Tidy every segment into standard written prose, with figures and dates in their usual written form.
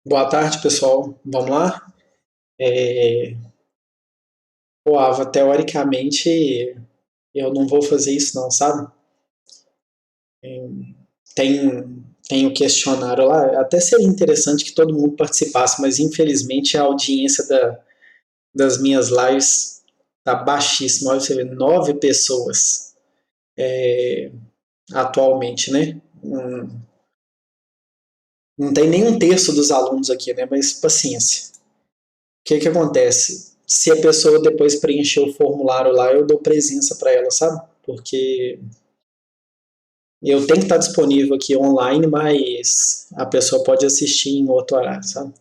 Boa tarde, pessoal. Vamos lá? É... Pô, Ava, teoricamente eu não vou fazer isso não, sabe? Tem o questionário lá. Até seria interessante que todo mundo participasse, mas infelizmente a audiência das minhas lives tá baixíssima. Olha, você vê, 9 pessoas atualmente, né? Não tem nem um terço dos alunos aqui, né? Mas paciência. O que que acontece? Se a pessoa depois preencher o formulário lá, eu dou presença para ela, sabe? Porque eu tenho que estar disponível aqui online, mas a pessoa pode assistir em outro horário, sabe?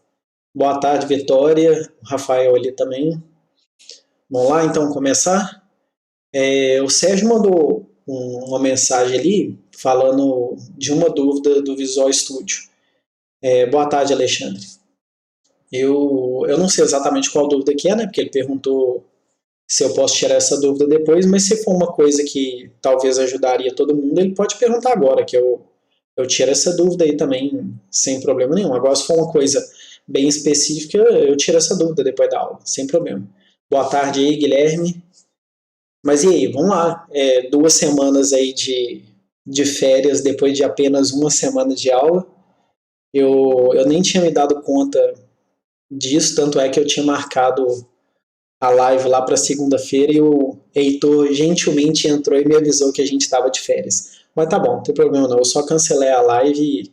Boa tarde, Vitória. O Rafael ali também. Vamos lá, então, começar? O Sérgio mandou uma mensagem ali falando de uma dúvida do Visual Studio. Boa tarde, Alexandre. Eu não sei exatamente qual dúvida que é, né? Porque ele perguntou se eu posso tirar essa dúvida depois, mas se for uma coisa que talvez ajudaria todo mundo, ele pode perguntar agora, que eu tiro essa dúvida aí também sem problema nenhum. Agora, se for uma coisa bem específica, eu tiro essa dúvida depois da aula, sem problema. Boa tarde aí, Guilherme. Mas e aí, vamos lá. 2 semanas aí de férias depois de apenas uma semana de aula. Eu nem tinha me dado conta disso, tanto é que eu tinha marcado a live lá para segunda-feira e o Heitor gentilmente entrou e me avisou que a gente estava de férias. Mas tá bom, não tem problema não. Eu só cancelei a live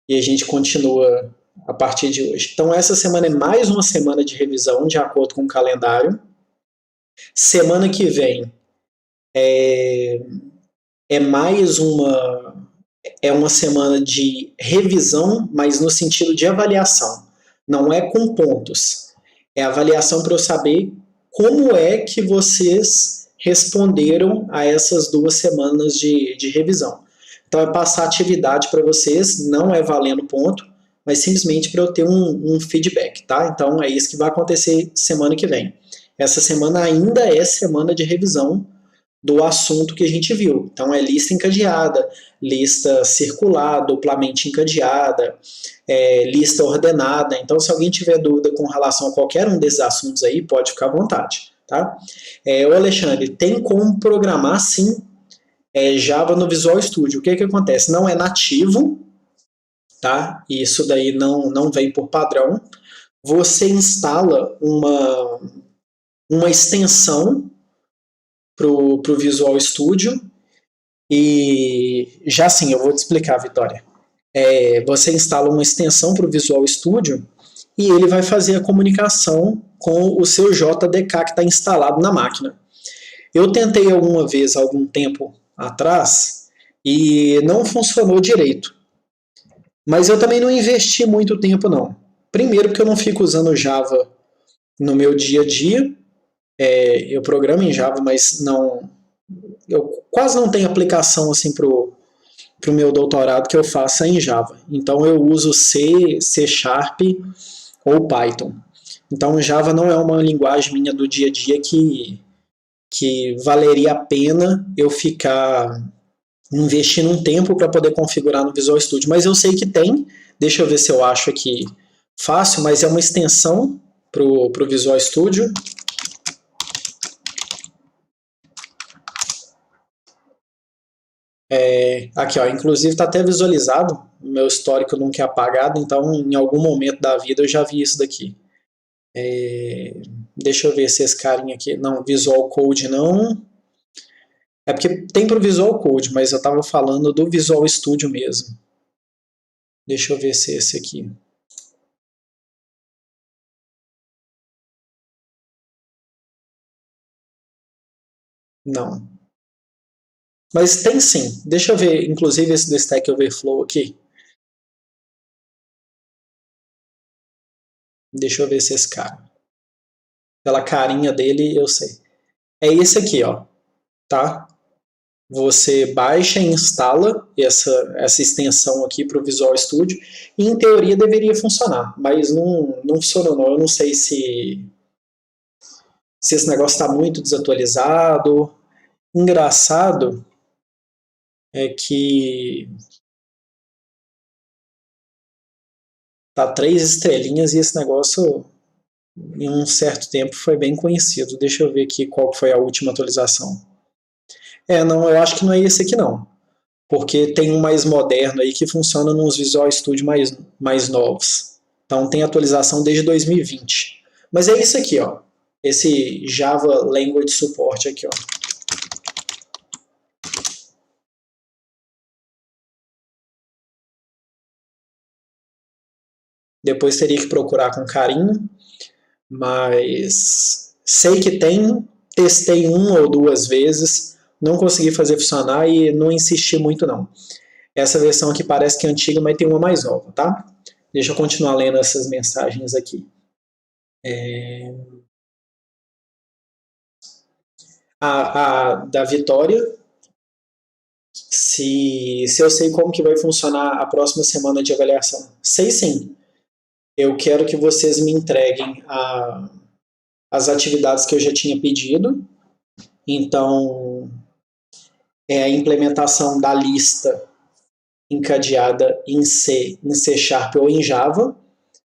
e a gente continua a partir de hoje. Então, essa semana é mais uma semana de revisão, de acordo com o calendário. Semana que vem é mais uma. É uma semana de revisão, mas no sentido de avaliação. Não é com pontos. É avaliação para eu saber como é que vocês responderam a essas 2 semanas de revisão. Então, é passar atividade para vocês, não é valendo ponto, mas simplesmente para eu ter um feedback, tá? Então, é isso que vai acontecer semana que vem. Essa semana ainda é semana de revisão do assunto que a gente viu. Então, é lista encadeada, lista circular, duplamente encadeada, lista ordenada. Então, se alguém tiver dúvida com relação a qualquer um desses assuntos aí, pode ficar à vontade. Tá? O Alexandre, tem como programar sim Java no Visual Studio. O que acontece? Não é nativo, tá? Isso daí não vem por padrão. Você instala uma extensão para o Visual Studio e já sim, eu vou te explicar, Vitória. Você instala uma extensão para o Visual Studio e ele vai fazer a comunicação com o seu JDK que está instalado na máquina. Eu tentei alguma vez, algum tempo atrás, e não funcionou direito. Mas eu também não investi muito tempo, não. Primeiro, porque eu não fico usando Java no meu dia a dia. Eu programo em Java, mas não. Eu quase não tenho aplicação assim para o meu doutorado que eu faça em Java. Então eu uso C, C Sharp ou Python. Então Java não é uma linguagem minha do dia a dia que valeria a pena eu ficar investindo um tempo para poder configurar no Visual Studio. Mas eu sei que tem, deixa eu ver se eu acho aqui fácil, mas é uma extensão para o Visual Studio. Aqui, ó, inclusive está até visualizado, o meu histórico nunca é apagado, então em algum momento da vida eu já vi isso daqui. Deixa eu ver se esse carinha aqui. Não, Visual Code não. É porque tem para o Visual Code, mas eu estava falando do Visual Studio mesmo. Deixa eu ver se é esse aqui. Não. Mas tem sim. Deixa eu ver, inclusive esse do Stack Overflow aqui. Deixa eu ver se é esse cara. Pela carinha dele, eu sei. É esse aqui, ó. Tá? Você baixa e instala essa extensão aqui para o Visual Studio e em teoria deveria funcionar, mas não funcionou não. Eu não sei se esse negócio está muito desatualizado. Engraçado é que Tá 3 estrelinhas e esse negócio em um certo tempo foi bem conhecido. Deixa eu ver aqui qual foi a última atualização. Não, eu acho que não é esse aqui não. Porque tem um mais moderno aí que funciona nos Visual Studio mais novos. Então tem atualização desde 2020. Mas é isso aqui, ó. Esse Java Language Support aqui, ó. Depois teria que procurar com carinho, mas sei que tem, testei 1 ou 2 vezes, não consegui fazer funcionar e não insisti muito não. Essa versão aqui parece que é antiga, mas tem uma mais nova, tá? Deixa eu continuar lendo essas mensagens aqui. A da Vitória, se eu sei como que vai funcionar a próxima semana de avaliação. Sei sim. Eu quero que vocês me entreguem as atividades que eu já tinha pedido. Então, é a implementação da lista encadeada em C Sharp ou em Java,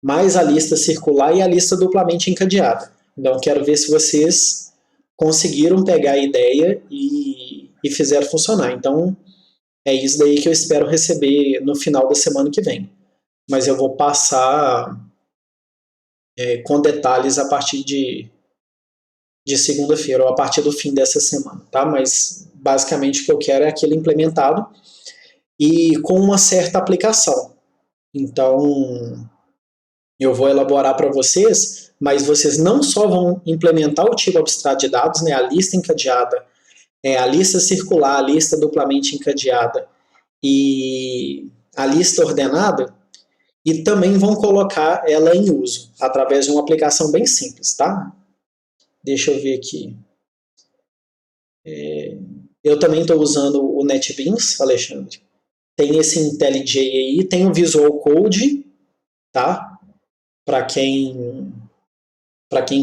mais a lista circular e a lista duplamente encadeada. Então, quero ver se vocês conseguiram pegar a ideia e fizeram funcionar. Então, é isso daí que eu espero receber no final da semana que vem. Mas eu vou passar com detalhes a partir de segunda-feira, ou a partir do fim dessa semana, tá? Mas basicamente o que eu quero é aquilo implementado e com uma certa aplicação. Então, eu vou elaborar para vocês, mas vocês não só vão implementar o tipo abstrato de dados, né, a lista encadeada, a lista circular, a lista duplamente encadeada e a lista ordenada, e também vão colocar ela em uso, através de uma aplicação bem simples, tá? Deixa eu ver aqui. Eu também estou usando o NetBeans, Alexandre. Tem esse IntelliJ aí, tem o Visual Code, tá? Para quem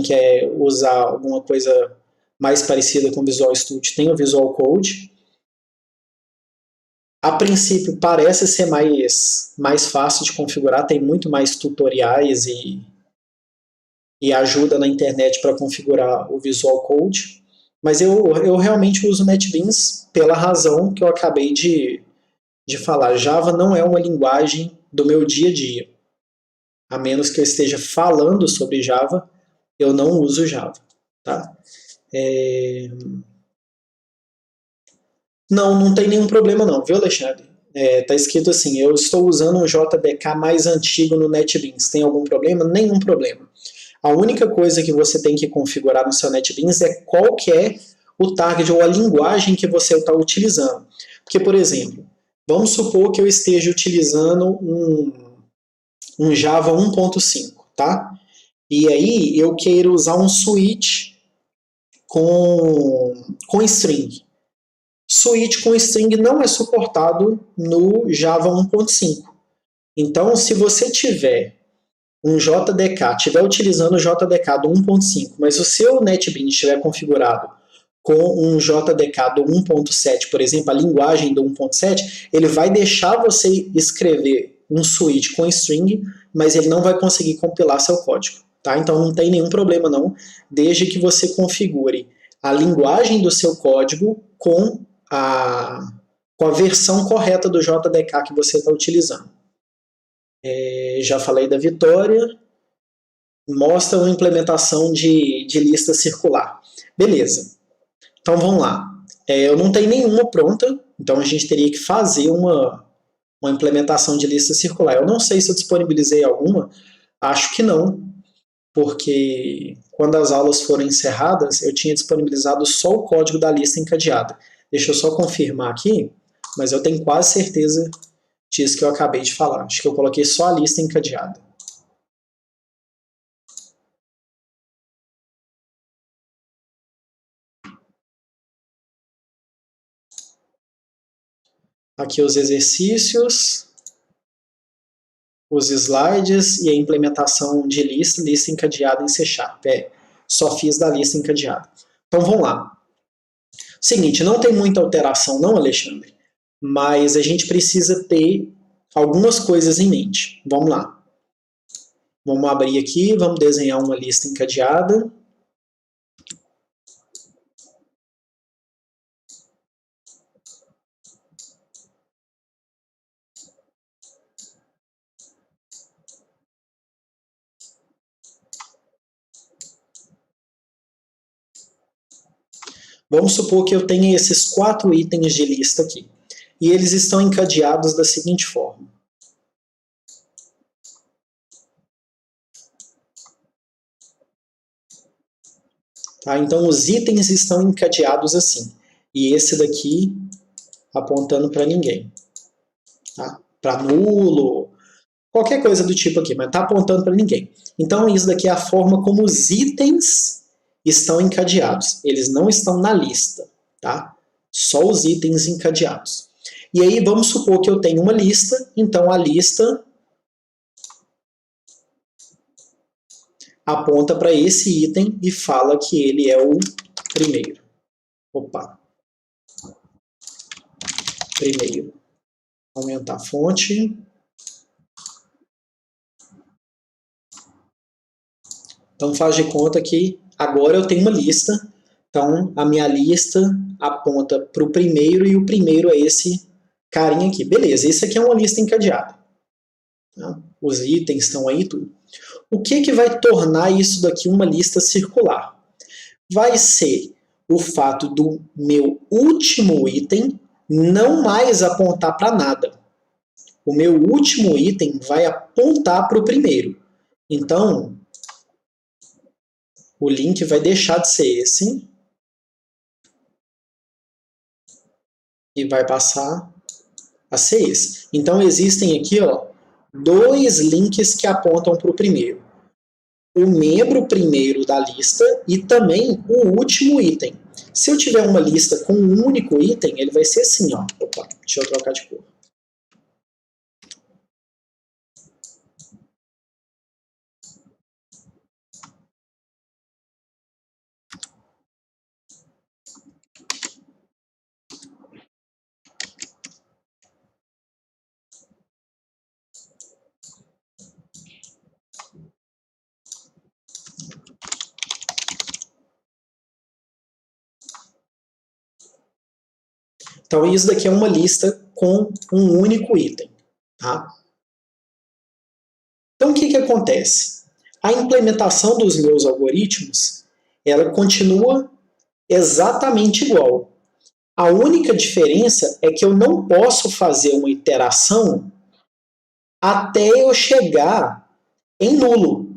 quer usar alguma coisa mais parecida com o Visual Studio, tem o Visual Code. A princípio parece ser mais fácil de configurar, tem muito mais tutoriais e ajuda na internet para configurar o Visual Code. Mas eu realmente uso o NetBeans pela razão que eu acabei de falar. Java não é uma linguagem do meu dia a dia. A menos que eu esteja falando sobre Java, eu não uso Java. Tá? Não tem nenhum problema não, viu, Alexandre? Tá escrito assim, eu estou usando um JDK mais antigo no NetBeans. Tem algum problema? Nenhum problema. A única coisa que você tem que configurar no seu NetBeans é qual que é o target ou a linguagem que você está utilizando. Porque, por exemplo, vamos supor que eu esteja utilizando um Java 1.5, tá? E aí eu queiro usar um switch com string. Switch com string não é suportado no Java 1.5. Então, se você tiver um JDK, estiver utilizando o JDK do 1.5, mas o seu NetBeans estiver configurado com um JDK do 1.7, por exemplo, a linguagem do 1.7, ele vai deixar você escrever um switch com string, mas ele não vai conseguir compilar seu código. Tá? Então não tem nenhum problema não, desde que você configure a linguagem do seu código com a versão correta do JDK que você está utilizando. Já falei da Vitória, mostra uma implementação de lista circular. Beleza, então vamos lá. Eu não tenho nenhuma pronta, então a gente teria que fazer uma implementação de lista circular. Eu não sei se eu disponibilizei alguma, acho que não, porque quando as aulas foram encerradas, eu tinha disponibilizado só o código da lista encadeada. Deixa eu só confirmar aqui, mas eu tenho quase certeza disso que eu acabei de falar. Acho que eu coloquei só a lista encadeada. Aqui os exercícios, os slides e a implementação de lista encadeada em C Sharp. Só fiz da lista encadeada. Então vamos lá. Seguinte, não tem muita alteração não, Alexandre, mas a gente precisa ter algumas coisas em mente. Vamos lá. Vamos abrir aqui, vamos desenhar uma lista encadeada. Vamos supor que eu tenha esses 4 itens de lista aqui. E eles estão encadeados da seguinte forma. Tá? Então, os itens estão encadeados assim. E esse daqui apontando para ninguém. Tá? Para nulo, qualquer coisa do tipo aqui, mas está apontando para ninguém. Então, isso daqui é a forma como os itens estão encadeados. Eles não estão na lista. Tá? Só os itens encadeados. E aí, vamos supor que eu tenho uma lista. Então, a lista aponta para esse item e fala que ele é o primeiro. Opa. Primeiro. Aumentar a fonte. Então faz de conta que agora eu tenho uma lista. Então a minha lista aponta para o primeiro e o primeiro é esse carinha aqui. Beleza, isso aqui é uma lista encadeada. Tá? Os itens estão aí tudo. O que vai tornar isso daqui uma lista circular? Vai ser o fato do meu último item não mais apontar para nada. O meu último item vai apontar para o primeiro. Então, o link vai deixar de ser esse e vai passar a ser esse. Então, existem aqui 2 links que apontam para o primeiro. O membro primeiro da lista e também o último item. Se eu tiver uma lista com um único item, ele vai ser assim. Opa, deixa eu trocar de cor. Então, isso daqui é uma lista com um único item. Tá? Então, o que acontece? A implementação dos meus algoritmos, ela continua exatamente igual. A única diferença é que eu não posso fazer uma iteração até eu chegar em nulo.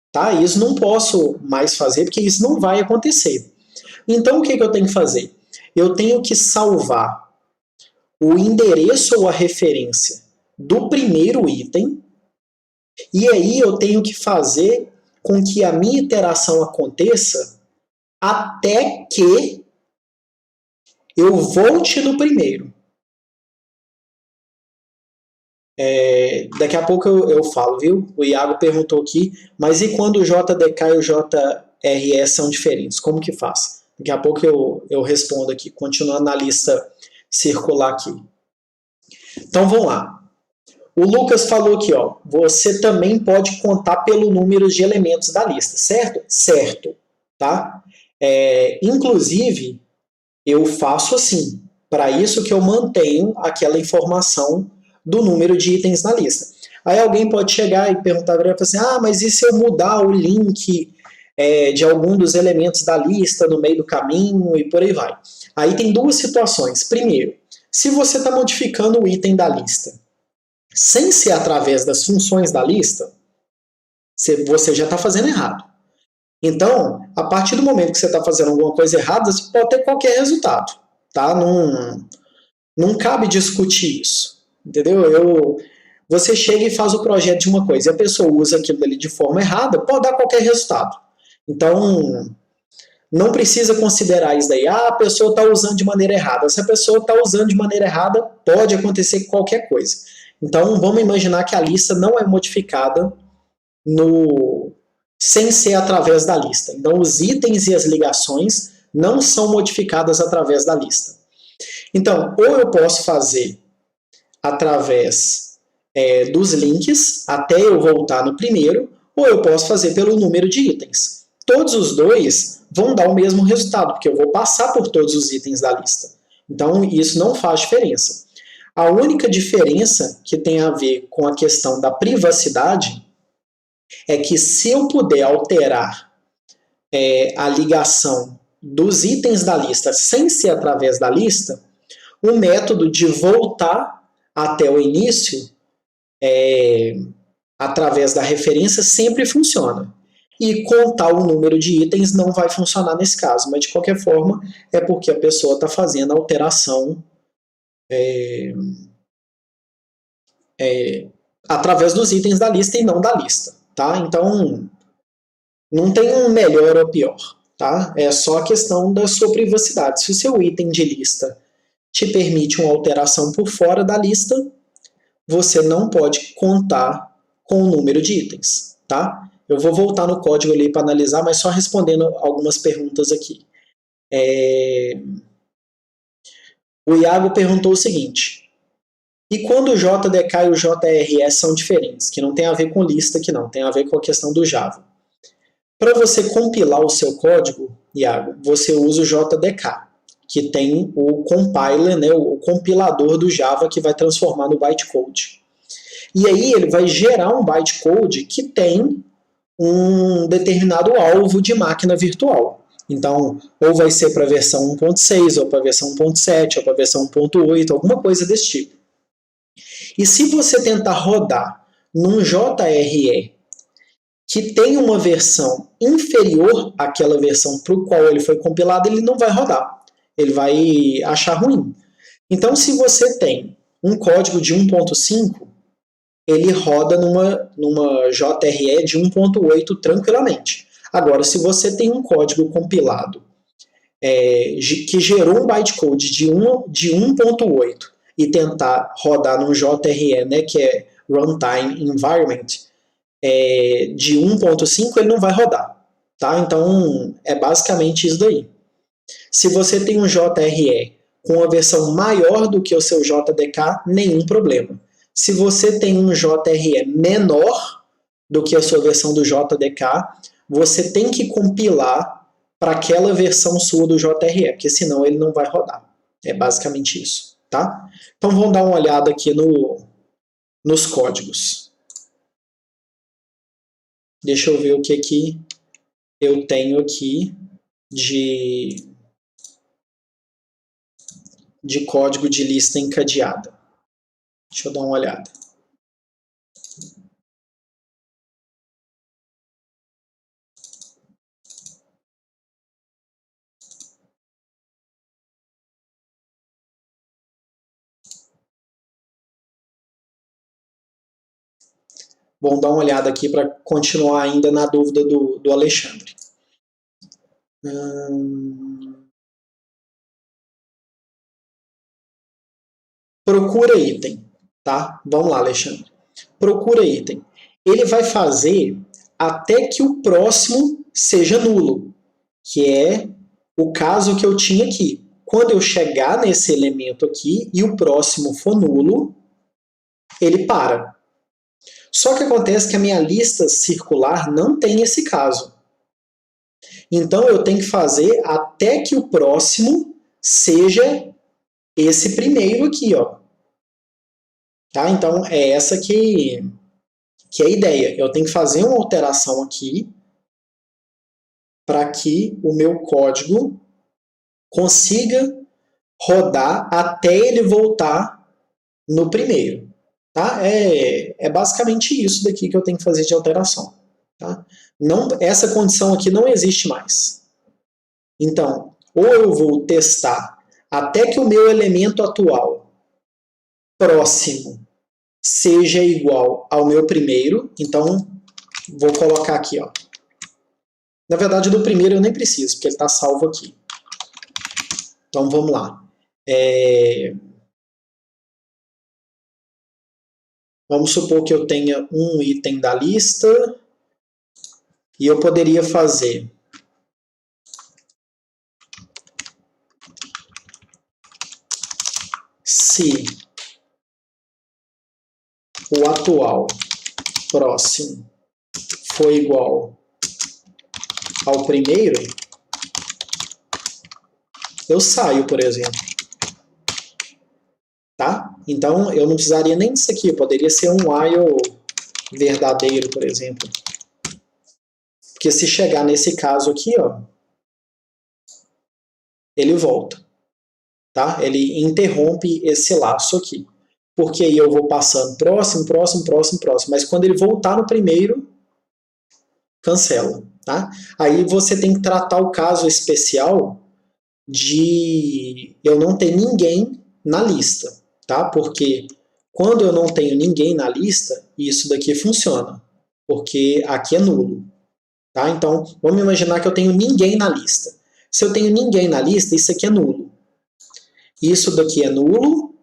Tá? Isso não posso mais fazer, porque isso não vai acontecer. Então, o que eu tenho que fazer? Eu tenho que salvar o endereço ou a referência do primeiro item, e aí eu tenho que fazer com que a minha iteração aconteça até que eu volte no primeiro. Daqui a pouco eu falo, viu? O Iago perguntou aqui, mas e quando o JDK e o JRE são diferentes? Como que faz? Daqui a pouco eu respondo aqui, continuando na lista circular aqui. Então vamos lá. O Lucas falou aqui, você também pode contar pelo número de elementos da lista, certo? Certo, tá? Inclusive, eu faço assim. Para isso que eu mantenho aquela informação do número de itens na lista. Aí alguém pode chegar e perguntar para ele assim, mas e se eu mudar o link de algum dos elementos da lista no meio do caminho e por aí vai? Aí tem 2 situações. Primeiro, se você está modificando o item da lista sem ser através das funções da lista, você já está fazendo errado. Então, a partir do momento que você está fazendo alguma coisa errada, você pode ter qualquer resultado. Tá? Não cabe discutir isso. Entendeu? Você chega e faz o projeto de uma coisa e a pessoa usa aquilo ali de forma errada, pode dar qualquer resultado. Então, não precisa considerar isso daí. A pessoa está usando de maneira errada. Se a pessoa está usando de maneira errada, pode acontecer qualquer coisa. Então, vamos imaginar que a lista não é modificada sem ser através da lista. Então, os itens e as ligações não são modificadas através da lista. Então, ou eu posso fazer através dos links, até eu voltar no primeiro, ou eu posso fazer pelo número de itens. Todos os dois vão dar o mesmo resultado, porque eu vou passar por todos os itens da lista. Então, isso não faz diferença. A única diferença que tem a ver com a questão da privacidade é que se eu puder alterar a ligação dos itens da lista sem ser através da lista, o método de voltar até o início através da referência sempre funciona. E contar o número de itens não vai funcionar nesse caso, mas de qualquer forma é porque a pessoa está fazendo a alteração através dos itens da lista e não da lista. Tá? Então, não tem um melhor ou pior. Tá? É só a questão da sua privacidade. Se o seu item de lista te permite uma alteração por fora da lista, você não pode contar com o número de itens. Tá? Eu vou voltar no código ali para analisar, mas só respondendo algumas perguntas aqui. O Iago perguntou o seguinte: e quando o JDK e o JRE são diferentes? Que não tem a ver com lista aqui não, tem a ver com a questão do Java. Para você compilar o seu código, Iago, você usa o JDK, que tem o compiler, né, o compilador do Java que vai transformar no bytecode. E aí ele vai gerar um bytecode que tem um determinado alvo de máquina virtual. Então, ou vai ser para a versão 1.6, ou para a versão 1.7, ou para a versão 1.8, alguma coisa desse tipo. E se você tentar rodar num JRE que tem uma versão inferior àquela versão para o qual ele foi compilado, ele não vai rodar. Ele vai achar ruim. Então, se você tem um código de 1.5, ele roda numa JRE de 1.8 tranquilamente. Agora, se você tem um código compilado que gerou um bytecode de 1.8 e tentar rodar num JRE, né, que é Runtime Environment, de 1.5, ele não vai rodar. Tá? Então, é basicamente isso daí. Se você tem um JRE com uma versão maior do que o seu JDK, nenhum problema. Se você tem um JRE menor do que a sua versão do JDK, você tem que compilar para aquela versão sua do JRE, porque senão ele não vai rodar. É basicamente isso. Tá? Então vamos dar uma olhada aqui nos códigos. Deixa eu ver o que eu tenho aqui de código de lista encadeada. Deixa eu dar uma olhada. Vamos dar uma olhada aqui para continuar ainda na dúvida do Alexandre. Procura item, tá? Vamos lá, Alexandre. Procura item. Ele vai fazer até que o próximo seja nulo, que é o caso que eu tinha aqui. Quando eu chegar nesse elemento aqui e o próximo for nulo, ele para. Só que acontece que a minha lista circular não tem esse caso. Então eu tenho que fazer até que o próximo seja esse primeiro aqui, ó. Tá? Então é essa que é a ideia. Eu tenho que fazer uma alteração aqui para que o meu código consiga rodar até ele voltar no primeiro. Tá? É basicamente isso daqui que eu tenho que fazer de alteração. Tá? Não, essa condição aqui não existe mais. Então, ou eu vou testar até que o meu elemento atual próximo seja igual ao meu primeiro. Então, vou colocar aqui, ó. Na verdade, do primeiro eu nem preciso, porque ele está salvo aqui. Então, vamos lá. Vamos supor que eu tenha um item da lista e eu poderia fazer se o atual próximo for igual ao primeiro, eu saio, por exemplo. Tá? Então, eu não precisaria nem disso aqui. Poderia ser um while verdadeiro, por exemplo. Porque se chegar nesse caso aqui, ó, ele volta. Tá? Ele interrompe esse laço aqui. Porque aí eu vou passando próximo, próximo, próximo, próximo. Mas quando ele voltar no primeiro, cancela. Tá? Aí você tem que tratar o caso especial de eu não ter ninguém na lista. Tá? Porque quando eu não tenho ninguém na lista, isso daqui funciona. Porque aqui é nulo. Tá? Então, vamos imaginar que eu tenho ninguém na lista. Se eu tenho ninguém na lista, isso aqui é nulo. Isso daqui é nulo.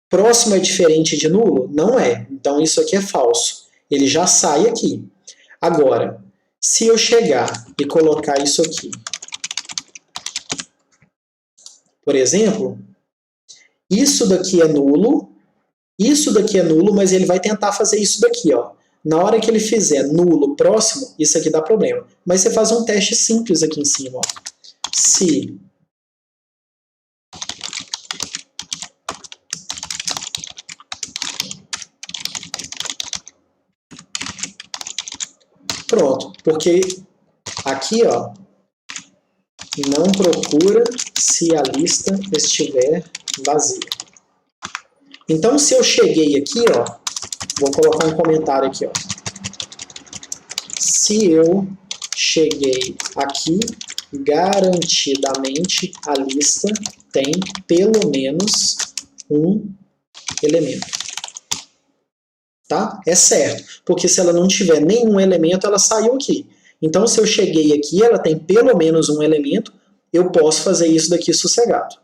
Próximo é diferente de nulo? Não é. Então, isso aqui é falso. Ele já sai aqui. Agora, se eu chegar e colocar isso aqui, por exemplo, isso daqui é nulo, isso daqui é nulo, mas ele vai tentar fazer isso daqui, ó. Na hora que ele fizer nulo próximo, isso aqui dá problema. Mas você faz um teste simples aqui em cima, ó. Se pronto, porque aqui, ó, não procura se a lista estiver vazia. Então, se eu cheguei aqui, ó, vou colocar um comentário aqui, ó. Se eu cheguei aqui, garantidamente a lista tem pelo menos um elemento. Tá? É certo, porque se ela não tiver nenhum elemento, ela saiu aqui. Então, se eu cheguei aqui, ela tem pelo menos um elemento, eu posso fazer isso daqui sossegado.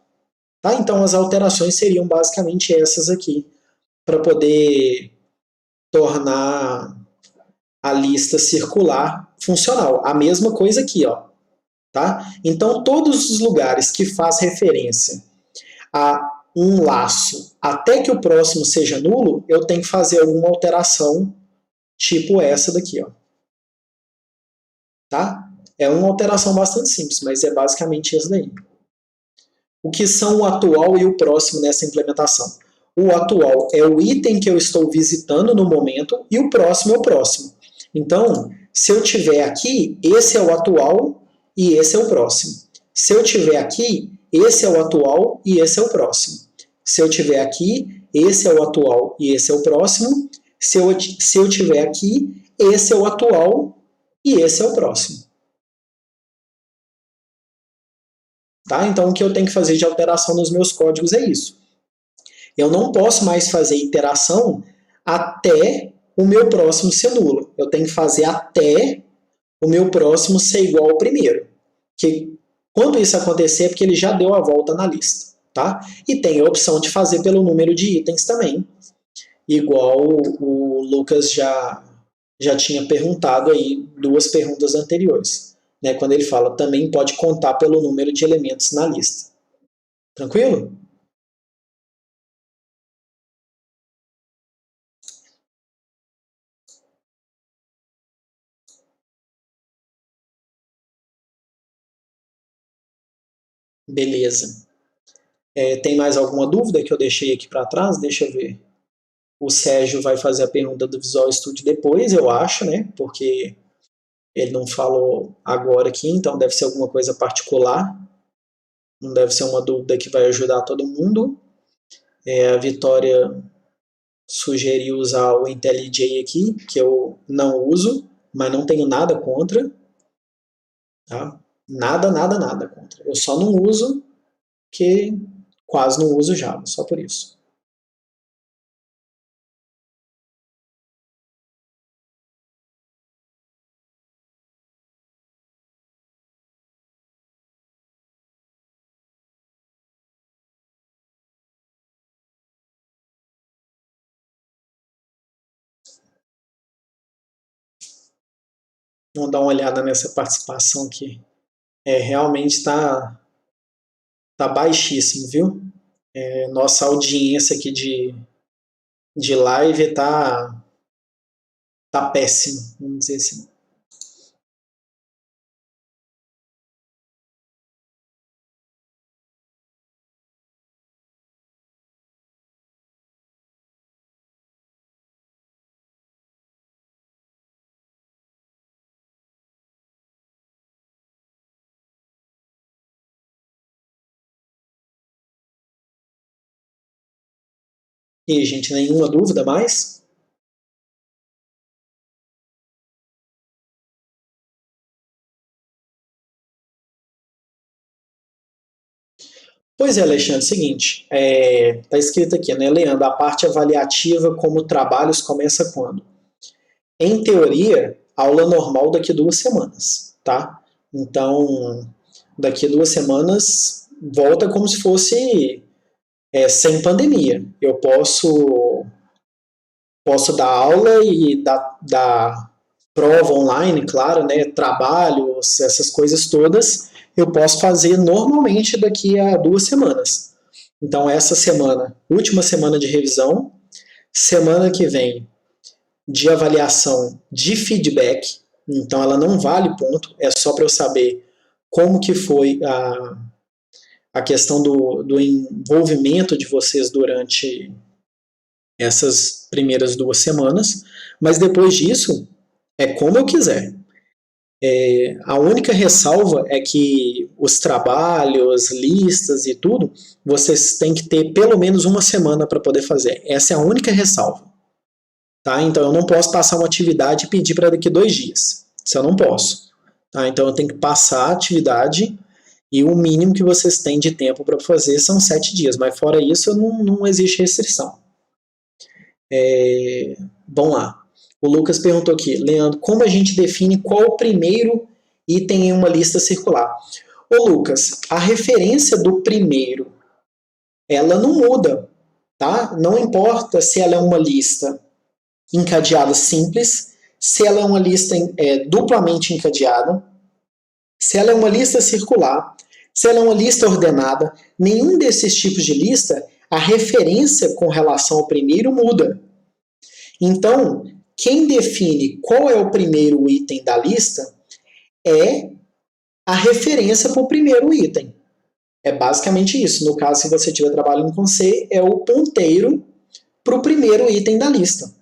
Tá? Então, as alterações seriam basicamente essas aqui, para poder tornar a lista circular funcional. A mesma coisa aqui, ó. Tá? Então, todos os lugares que faz referência a um laço até que o próximo seja nulo, eu tenho que fazer alguma alteração tipo essa daqui, ó. Tá? É uma alteração bastante simples, mas é basicamente isso daí. O que são o atual e o próximo nessa implementação? O atual é o item que eu estou visitando no momento e o próximo é o próximo. Então, se eu tiver aqui, esse é o atual e esse é o próximo. Se eu tiver aqui, esse é o atual e esse é o próximo. Se eu tiver aqui, esse é o atual e esse é o próximo. Se eu tiver aqui, esse é o atual e esse é o próximo. Tá? Então, o que eu tenho que fazer de alteração nos meus códigos é isso. Eu não posso mais fazer iteração até o meu próximo ser nulo. Eu tenho que fazer até o meu próximo ser igual ao primeiro. Que, quando isso acontecer, é porque ele já deu a volta na lista. Tá? E tem a opção de fazer pelo número de itens também, igual o Lucas já tinha perguntado aí 2 perguntas anteriores. Né, quando ele fala, também pode contar pelo número de elementos na lista. Tranquilo? Beleza. Tem mais alguma dúvida que eu deixei aqui para trás? Deixa eu ver. O Sérgio vai fazer a pergunta do Visual Studio depois, eu acho, né? Porque ele não falou agora aqui, então deve ser alguma coisa particular. Não deve ser uma dúvida que vai ajudar todo mundo. A Vitória sugeriu usar o IntelliJ aqui, que eu não uso, mas não tenho nada contra. Tá? Nada, nada, nada contra. Eu só não uso, que quase não uso Java, só por isso. Vamos dar uma olhada nessa participação aqui. Realmente tá baixíssimo, viu? Nossa audiência aqui de live tá tá péssimo, vamos dizer assim. E, gente, nenhuma dúvida mais? Pois é, Alexandre, seguinte, tá escrito aqui, né, Leandro, a parte avaliativa como trabalhos começa quando? Em teoria, aula normal daqui 2 semanas, tá? Então, daqui 2 semanas, volta como se fosse sem pandemia. Eu posso dar aula e dar prova online, claro, né? Trabalhos, essas coisas todas, eu posso fazer normalmente daqui a 2 semanas. Então, essa semana, última semana de revisão, semana que vem de avaliação de feedback, então ela não vale ponto, é só para eu saber como que foi a questão do envolvimento de vocês durante essas primeiras 2 semanas, mas depois disso é como eu quiser. A única ressalva é que os trabalhos, listas e tudo, vocês têm que ter pelo menos 1 semana para poder fazer. Essa é a única ressalva. Tá? Então eu não posso passar uma atividade e pedir para daqui 2 dias. Isso eu não posso. Tá? Então eu tenho que passar a atividade e o mínimo que vocês têm de tempo para fazer são 7 dias. Mas fora isso, não existe restrição. Vamos lá. O Lucas perguntou aqui, Leandro, como a gente define qual o primeiro item em uma lista circular? Ô Lucas, a referência do primeiro, ela não muda, tá? Não importa se ela é uma lista encadeada simples, se ela é uma lista duplamente encadeada, se ela é uma lista circular, se ela é uma lista ordenada, nenhum desses tipos de lista, a referência com relação ao primeiro muda. Então, quem define qual é o primeiro item da lista é a referência para o primeiro item. É basicamente isso. No caso, se você estiver trabalhando com C, é o ponteiro para o primeiro item da lista.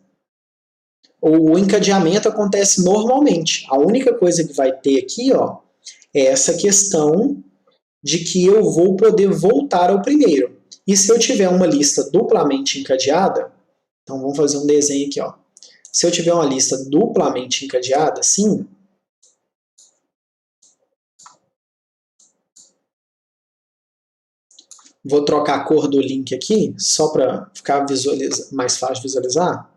O encadeamento acontece normalmente. A única coisa que vai ter aqui, ó, é essa questão de que eu vou poder voltar ao primeiro. E se eu tiver uma lista duplamente encadeada, então vamos fazer um desenho aqui, ó. Se eu tiver uma lista duplamente encadeada, assim, vou trocar a cor do link aqui, só para ficar mais fácil de visualizar.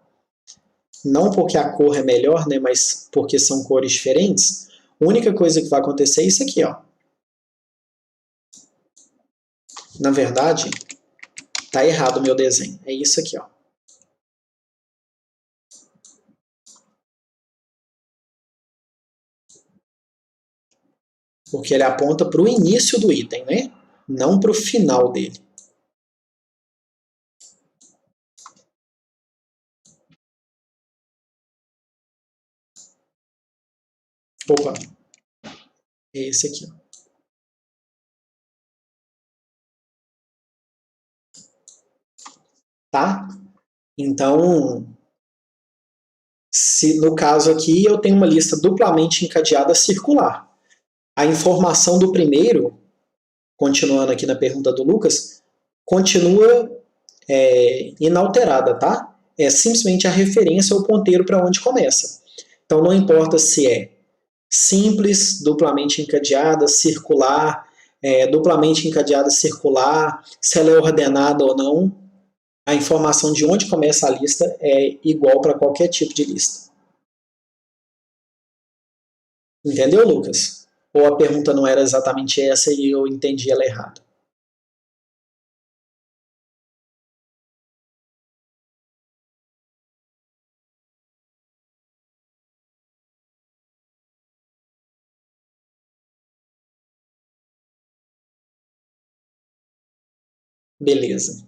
Não porque a cor é melhor, né, mas porque são cores diferentes. A única coisa que vai acontecer é isso aqui, ó. Na verdade, tá errado o meu desenho. É isso aqui, ó. Porque ele aponta para o início do item, né? Não para o final dele. Opa, é esse aqui, ó. Tá? Então, se no caso aqui eu tenho uma lista duplamente encadeada circular. A informação do primeiro, continuando aqui na pergunta do Lucas, continua inalterada, tá? É simplesmente a referência ou ponteiro para onde começa. Então não importa se é simples, duplamente encadeada, circular, duplamente encadeada circular, se ela é ordenada ou não, a informação de onde começa a lista é igual para qualquer tipo de lista. Entendeu, Lucas? Ou a pergunta não era exatamente essa e eu entendi ela errado? Beleza.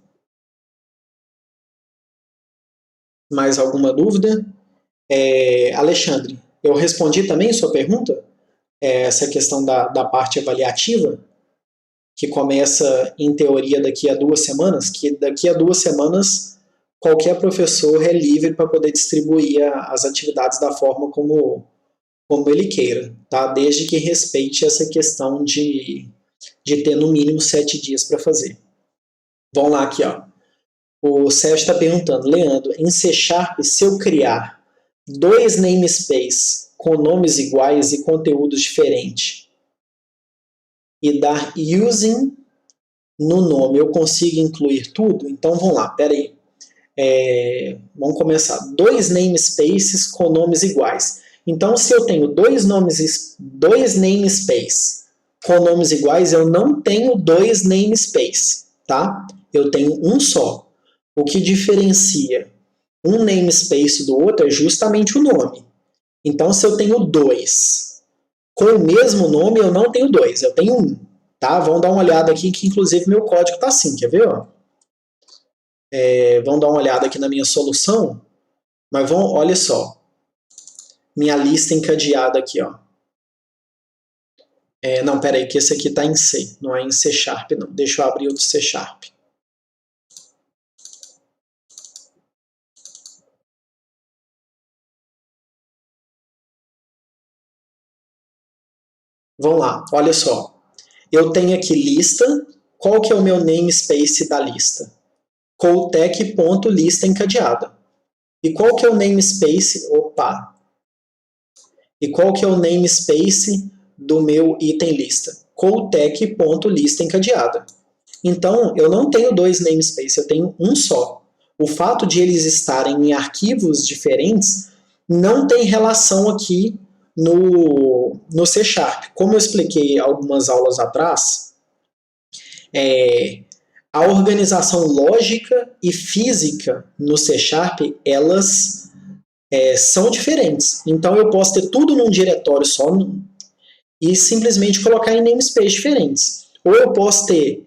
Mais alguma dúvida? Alexandre, eu respondi também sua pergunta? Essa questão da parte avaliativa, que começa, em teoria, daqui a 2 semanas, que daqui a 2 semanas qualquer professor é livre para poder distribuir as atividades da forma como ele queira, tá? Desde que respeite essa questão de ter no mínimo 7 dias para fazer. Vamos lá aqui, ó. O Sérgio está perguntando, Leandro, em C Sharp, se eu criar 2 namespaces com nomes iguais e conteúdos diferentes e dar using no nome, eu consigo incluir tudo? Então vamos lá, peraí. Vamos começar. 2 namespaces com nomes iguais. Então, se eu tenho dois namespaces com nomes iguais, eu não tenho 2 namespaces, tá? Eu tenho um só. O que diferencia um namespace do outro é justamente o nome. Então, se eu tenho 2 com o mesmo nome, eu não tenho 2, eu tenho 1. Tá? Vamos dar uma olhada aqui, que inclusive meu código está assim, quer ver? Ó? Vamos dar uma olhada aqui na minha solução, mas olha só, minha lista encadeada aqui, ó. Não, pera aí, que esse aqui está em C, não é em C Sharp, não. Deixa eu abrir outro C Sharp. Vamos lá, olha só. Eu tenho aqui lista. Qual que é o meu namespace da lista? Coltec.lista encadeada. E qual que é o namespace? Opa! E qual que é o namespace do meu item lista? Coltec.lista encadeada. Então, eu não tenho 2 namespaces, eu tenho um só. O fato de eles estarem em arquivos diferentes não tem relação aqui no C Sharp. Como eu expliquei algumas aulas atrás, a organização lógica e física no C Sharp, elas são diferentes. Então eu posso ter tudo num diretório só e simplesmente colocar em namespaces diferentes. Ou eu posso ter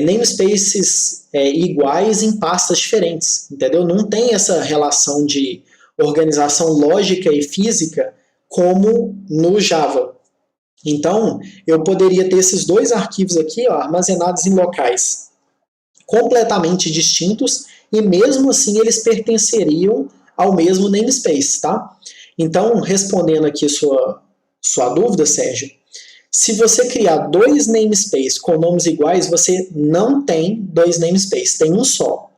namespaces iguais em pastas diferentes, entendeu? Não tem essa relação de organização lógica e física como no Java. Então, eu poderia ter esses 2 arquivos aqui, ó, armazenados em locais completamente distintos e mesmo assim eles pertenceriam ao mesmo namespace, tá? Então, respondendo aqui sua dúvida, Sérgio, se você criar 2 namespaces com nomes iguais, você não tem 2 namespaces, tem um só.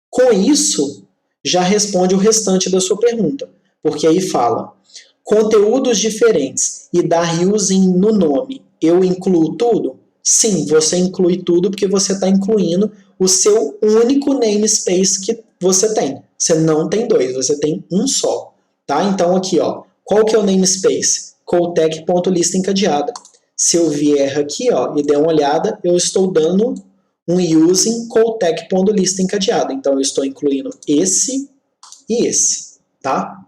Com isso, já responde o restante da sua pergunta, porque aí fala conteúdos diferentes e dar using no nome, eu incluo tudo? Sim, você inclui tudo porque você está incluindo o seu único namespace que você tem. Você não tem 2, você tem um só. Tá? Então aqui, ó, qual que é o namespace? Coltec.lista encadeada. Se eu vier aqui, ó, e der uma olhada, eu estou dando um using coltec.lista encadeada. Então eu estou incluindo esse e esse, tá?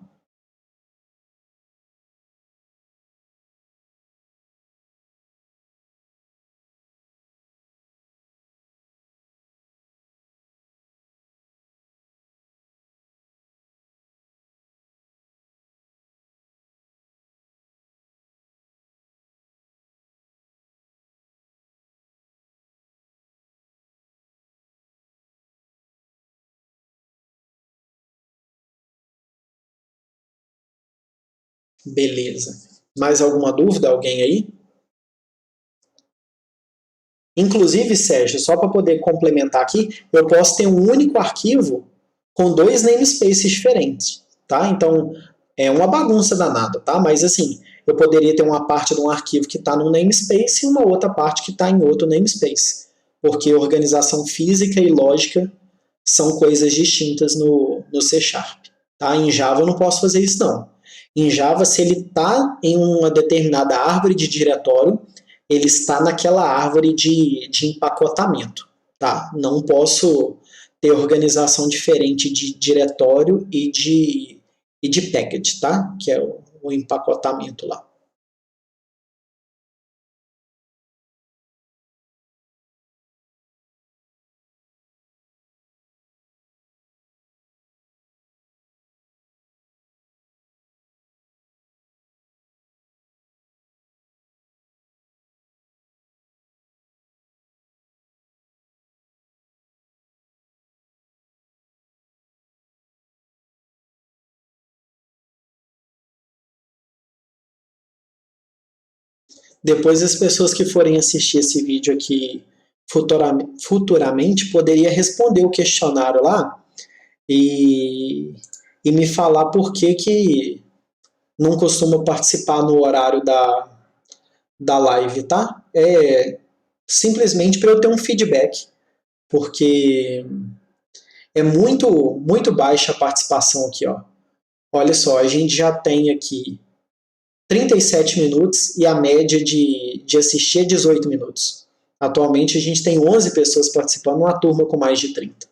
Beleza. Mais alguma dúvida? Alguém aí? Inclusive, Sérgio, só para poder complementar aqui, eu posso ter um único arquivo com 2 namespaces diferentes, tá? Então, é uma bagunça danada, tá? Mas assim, eu poderia ter uma parte de um arquivo que está num namespace e uma outra parte que está em outro namespace, porque organização física e lógica são coisas distintas no C Sharp, tá? Em Java eu não posso fazer isso não. Em Java, se ele está em uma determinada árvore de diretório, ele está naquela árvore de empacotamento, tá? Não posso ter organização diferente de diretório e de package, tá? Que é o empacotamento lá. Depois as pessoas que forem assistir esse vídeo aqui futuramente poderia responder o questionário lá e me falar por que não costuma participar no horário da live, tá? É simplesmente para eu ter um feedback, porque é muito baixa a participação aqui, ó. Olha só, a gente já tem aqui 37 minutos e a média de assistir é 18 minutos. Atualmente a gente tem 11 pessoas participando, uma turma com mais de 30.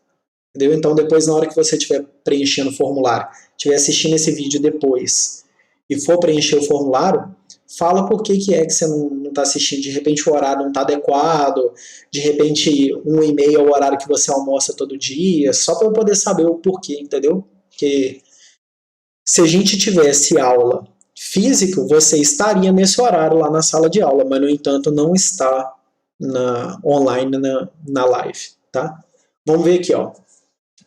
Entendeu? Então depois, na hora que você estiver preenchendo o formulário, estiver assistindo esse vídeo depois e for preencher o formulário, fala por que é que você não está assistindo. De repente o horário não está adequado, de repente 1h30 é o horário que você almoça todo dia, só para eu poder saber o porquê, entendeu? Porque se a gente tivesse aula física, você estaria nesse horário lá na sala de aula, mas no entanto não está online na live, tá? Vamos ver aqui, ó.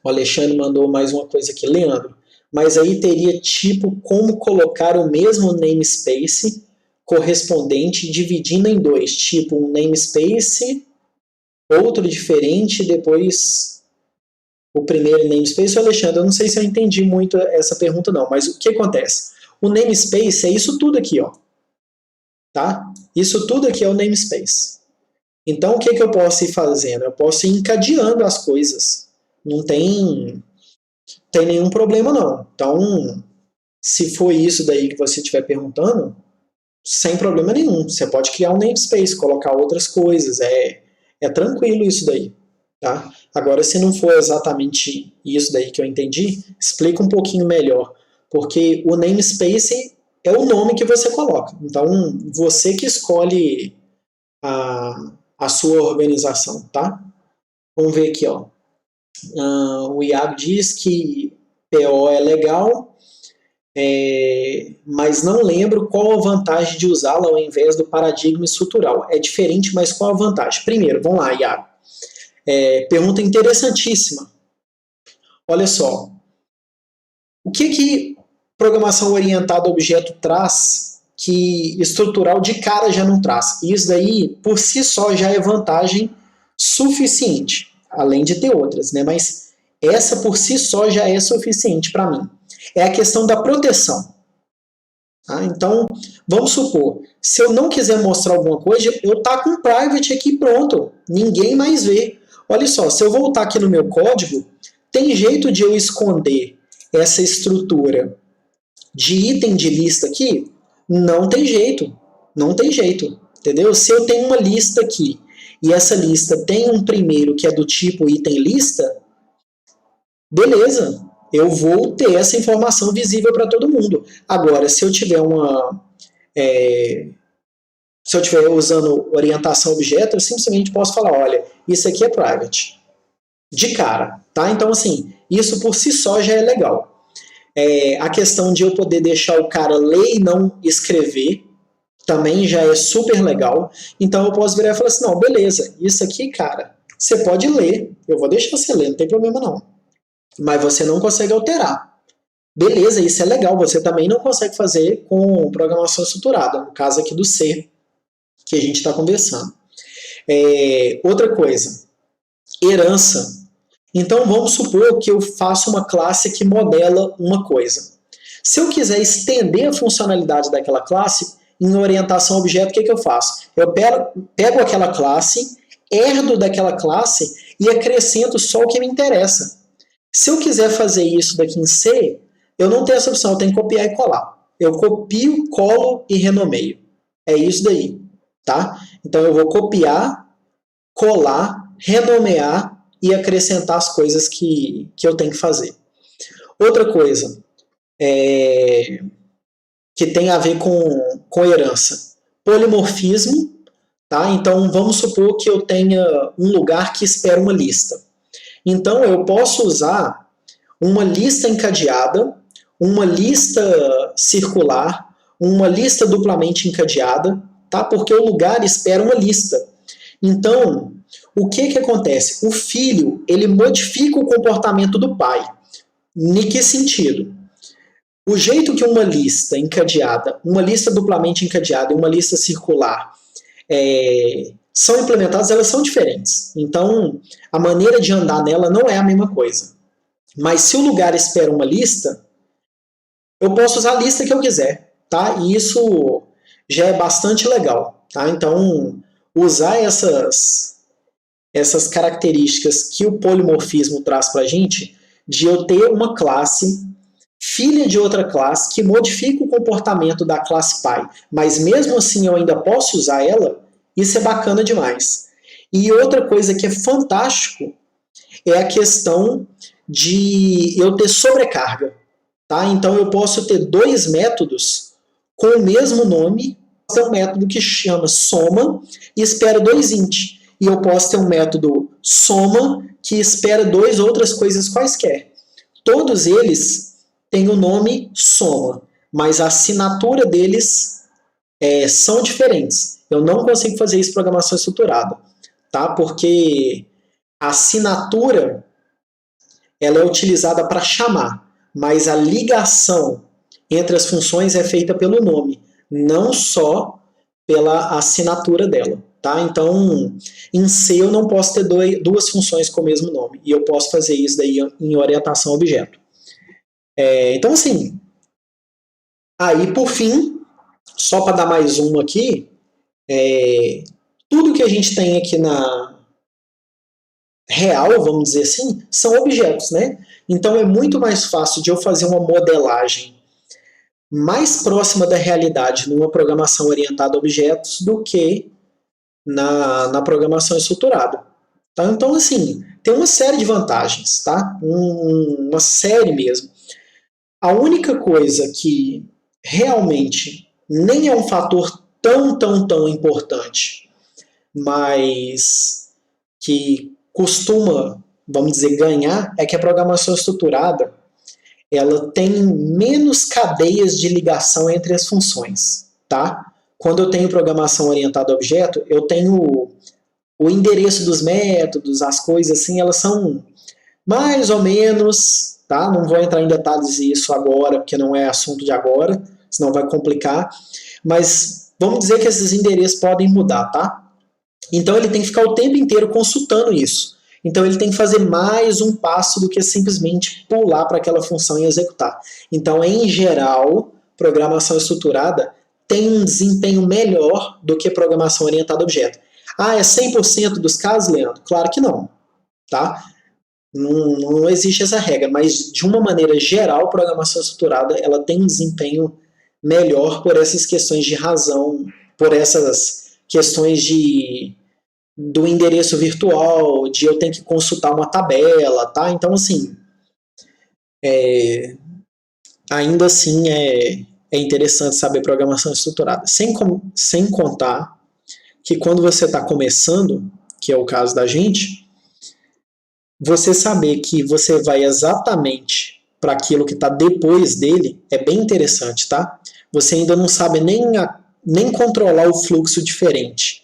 O Alexandre mandou mais uma coisa aqui. Leandro, mas aí teria tipo como colocar o mesmo namespace correspondente dividindo em dois, tipo um namespace, outro diferente, depois o primeiro namespace. Alexandre, eu não sei se eu entendi muito essa pergunta não, mas o que acontece? O namespace é isso tudo aqui, ó. Tá? Isso tudo aqui é o namespace. Então o que eu posso ir fazendo? Eu posso ir encadeando as coisas. Não tem nenhum problema não. Então, se for isso daí que você estiver perguntando, sem problema nenhum. Você pode criar um namespace, colocar outras coisas. É tranquilo isso daí. Tá? Agora, se não for exatamente isso daí que eu entendi, explica um pouquinho melhor. Porque o namespace é o nome que você coloca. Então, você que escolhe a sua organização, tá? Vamos ver aqui, ó. O Iago diz que PO é legal, mas não lembro qual a vantagem de usá-la ao invés do paradigma estrutural. É diferente, mas qual a vantagem? Primeiro, vamos lá, Iago. Pergunta interessantíssima. Olha só. O que programação orientada a objeto traz que estrutural de cara já não traz? Isso daí, por si só, já é vantagem suficiente, além de ter outras, né? Mas essa por si só já é suficiente para mim. É a questão da proteção. Tá? Então, vamos supor, se eu não quiser mostrar alguma coisa, eu tá com private aqui pronto, ninguém mais vê. Olha só, se eu voltar aqui no meu código, tem jeito de eu esconder essa estrutura de item de lista aqui? Não tem jeito, não tem jeito, entendeu? Se eu tenho uma lista aqui e essa lista tem um primeiro que é do tipo item lista, beleza, eu vou ter essa informação visível para todo mundo. Agora, se eu tiver se eu estiver usando orientação objeto, eu simplesmente posso falar, olha, isso aqui é private. De cara, tá? Então, assim, isso por si só já é legal. A questão de eu poder deixar o cara ler e não escrever também já é super legal. Então eu posso virar e falar assim, não, beleza, isso aqui, cara, você pode ler, eu vou deixar você ler, não tem problema não. Mas você não consegue alterar. Beleza, isso é legal, você também não consegue fazer com programação estruturada, no caso aqui do C, que a gente está conversando. Outra coisa, herança. Então vamos supor que eu faço uma classe que modela uma coisa. Se eu quiser estender a funcionalidade daquela classe, em orientação a objeto, o que eu faço? Eu pego aquela classe, herdo daquela classe e acrescento só o que me interessa. Se eu quiser fazer isso daqui em C, eu não tenho essa opção, eu tenho que copiar e colar. Eu copio, colo e renomeio. É isso daí, tá? Então eu vou copiar, colar, renomear e acrescentar as coisas que eu tenho que fazer. Outra coisa que tem a ver com herança. Polimorfismo, tá? Então vamos supor que eu tenha um lugar que espera uma lista. Então eu posso usar uma lista encadeada, uma lista circular, uma lista duplamente encadeada, tá? Porque o lugar espera uma lista. Então, o que acontece? O filho, ele modifica o comportamento do pai. Em que sentido? O jeito que uma lista encadeada, uma lista duplamente encadeada e uma lista circular são implementadas, elas são diferentes. Então, a maneira de andar nela não é a mesma coisa. Mas se o lugar espera uma lista, eu posso usar a lista que eu quiser, tá? E isso já é bastante legal, tá? Então, usar essas características que o polimorfismo traz para a gente, de eu ter uma classe filha de outra classe que modifica o comportamento da classe pai, mas mesmo assim eu ainda posso usar ela, isso é bacana demais. E outra coisa que é fantástico é a questão de eu ter sobrecarga. Tá? Então eu posso ter dois métodos com o mesmo nome. Tem um método que chama soma e espera dois int. E eu posso ter um método soma que espera duas outras coisas quaisquer. Todos eles têm o nome soma, mas a assinatura deles são diferentes. Eu não consigo fazer isso em programação estruturada, tá? Porque a assinatura ela é utilizada para chamar, mas a ligação entre as funções é feita pelo nome, não só pela assinatura dela. Tá? Então, em C eu não posso ter duas funções com o mesmo nome, e eu posso fazer isso daí em orientação a objeto. Então, assim, aí por fim, só para dar mais um aqui, tudo que a gente tem aqui na real, vamos dizer assim, são objetos, né? Então é muito mais fácil de eu fazer uma modelagem mais próxima da realidade numa programação orientada a objetos do que na programação estruturada. Tá? Então, assim, tem uma série de vantagens, tá? Uma série mesmo. A única coisa que realmente nem é um fator tão importante, mas que costuma, vamos dizer, ganhar, é que a programação estruturada ela tem menos cadeias de ligação entre as funções, tá? Quando eu tenho programação orientada a objeto, eu tenho o endereço dos métodos, as coisas assim, elas são mais ou menos, tá? Não vou entrar em detalhes disso agora, porque não é assunto de agora, senão vai complicar, mas vamos dizer que esses endereços podem mudar, tá? Então ele tem que ficar o tempo inteiro consultando isso. Então ele tem que fazer mais um passo do que simplesmente pular para aquela função e executar. Então, em geral, programação estruturada tem um desempenho melhor do que programação orientada a objeto. Ah, é 100% dos casos, Leandro? Claro que não. Tá? Não existe essa regra, mas de uma maneira geral, programação estruturada ela tem um desempenho melhor por essas questões de razão, por essas questões do endereço virtual, de eu ter que consultar uma tabela, tá? Então, assim, ainda assim é interessante saber programação estruturada. Sem contar que quando você está começando, que é o caso da gente, você saber que você vai exatamente para aquilo que está depois dele é bem interessante, tá? Você ainda não sabe nem controlar o fluxo diferente.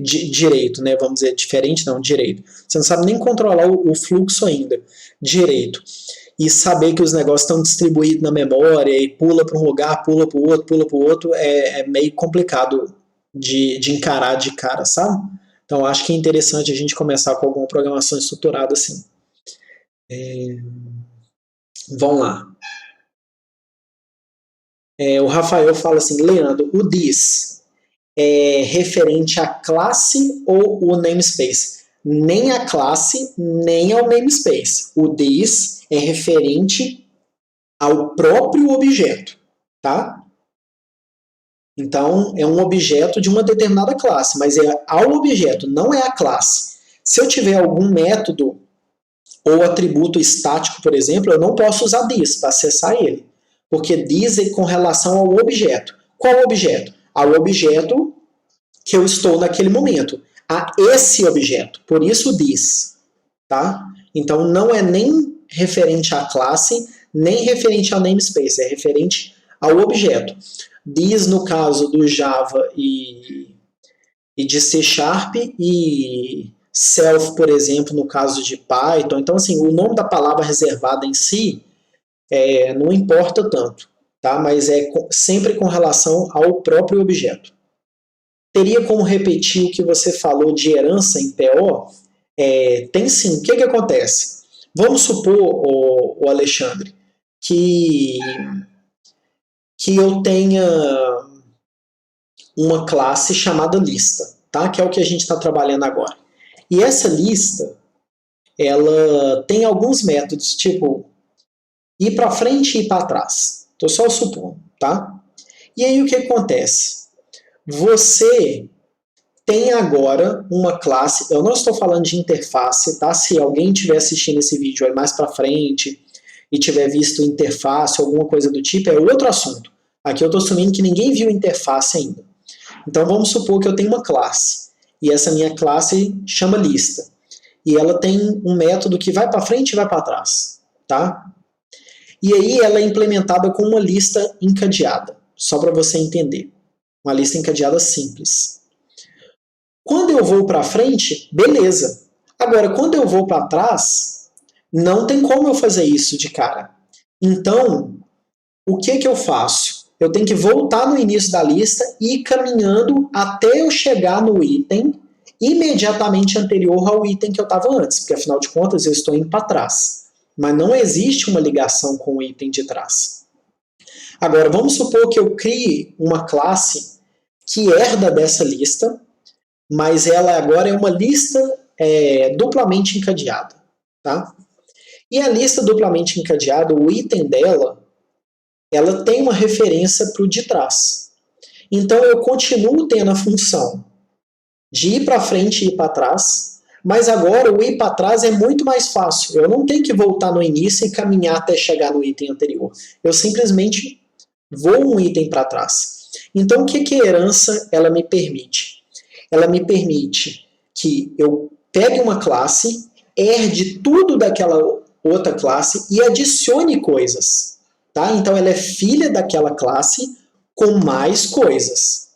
Direito, né? Vamos dizer, diferente não, direito. Você não sabe nem controlar o fluxo ainda, direito. E saber que os negócios estão distribuídos na memória e pula para um lugar, pula para o outro, é meio complicado de encarar de cara, sabe? Então acho que é interessante a gente começar com alguma programação estruturada assim. Vamos lá. O Rafael fala assim, Leandro, o this é referente à classe ou o namespace? Nem a classe, nem ao namespace. O this é referente ao próprio objeto, tá? Então, é um objeto de uma determinada classe, mas é ao objeto, não é a classe. Se eu tiver algum método ou atributo estático, por exemplo, eu não posso usar this para acessar ele, porque this é com relação ao objeto. Qual objeto? Ao objeto que eu estou naquele momento, a esse objeto, por isso this, tá? Então não é nem referente à classe, nem referente ao namespace, é referente ao objeto. This no caso do Java e de C Sharp e self, por exemplo, no caso de Python. Então, assim, o nome da palavra reservada em si não importa tanto, tá? Mas é sempre com relação ao próprio objeto. Teria como repetir o que você falou de herança em PO? Tem sim. O que acontece? Vamos supor, o Alexandre, que eu tenha uma classe chamada lista, tá? Que é o que a gente está trabalhando agora. E essa lista, ela tem alguns métodos, tipo ir para frente e ir para trás. Estou só supondo, tá? E aí o que acontece? Você tem agora uma classe, eu não estou falando de interface, tá? Se alguém estiver assistindo esse vídeo aí mais para frente e tiver visto interface, alguma coisa do tipo, é outro assunto. Aqui eu estou assumindo que ninguém viu interface ainda. Então vamos supor que eu tenho uma classe, e essa minha classe chama lista. E ela tem um método que vai para frente e vai para trás, tá? E aí ela é implementada com uma lista encadeada, só para você entender. Uma lista encadeada simples. Quando eu vou para frente, beleza. Agora, quando eu vou para trás, não tem como eu fazer isso de cara. Então, o que eu faço? Eu tenho que voltar no início da lista e ir caminhando até eu chegar no item imediatamente anterior ao item que eu estava antes, porque afinal de contas eu estou indo para trás. Mas não existe uma ligação com o item de trás. Agora, vamos supor que eu crie uma classe que herda dessa lista, mas ela agora é uma lista duplamente encadeada. Tá? E a lista duplamente encadeada, o item dela, ela tem uma referência para o de trás. Então eu continuo tendo a função de ir para frente e ir para trás, mas agora o ir para trás é muito mais fácil. Eu não tenho que voltar no início e caminhar até chegar no item anterior. Eu simplesmente vou um item para trás. Então o que a herança ela me permite? Ela me permite que eu pegue uma classe, herde tudo daquela outra classe e adicione coisas. Tá? Então ela é filha daquela classe com mais coisas.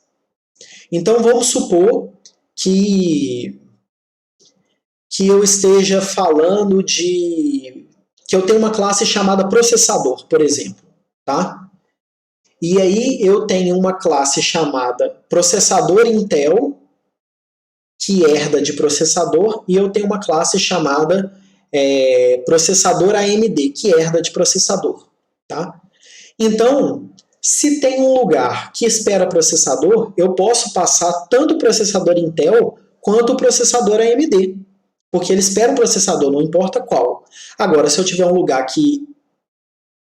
Então vamos supor que eu esteja falando que eu tenho uma classe chamada processador, por exemplo, tá? E aí eu tenho uma classe chamada processador Intel, que herda de processador, e eu tenho uma classe chamada processador AMD, que herda de processador, tá? Então, se tem um lugar que espera processador, eu posso passar tanto o processador Intel quanto o processador AMD. Porque ele espera um processador, não importa qual. Agora, se eu tiver um lugar que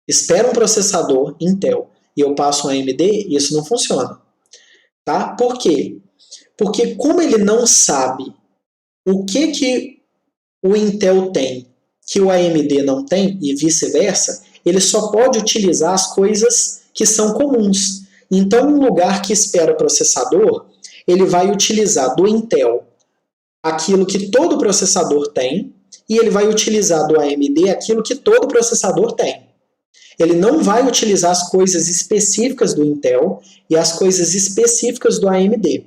espera um processador Intel e eu passo um AMD, isso não funciona. Tá? Por quê? Porque como ele não sabe o que o Intel tem que o AMD não tem e vice-versa, ele só pode utilizar as coisas que são comuns. Então, um lugar que espera processador, ele vai utilizar do Intel aquilo que todo processador tem e ele vai utilizar do AMD aquilo que todo processador tem. Ele não vai utilizar as coisas específicas do Intel e as coisas específicas do AMD.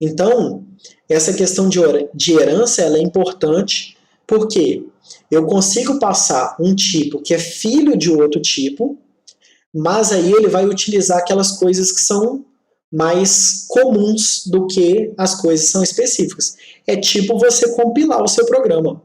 Então, essa questão de herança ela é importante porque eu consigo passar um tipo que é filho de outro tipo, mas aí ele vai utilizar aquelas coisas que são mais comuns do que as coisas que são específicas. É tipo você compilar o seu programa.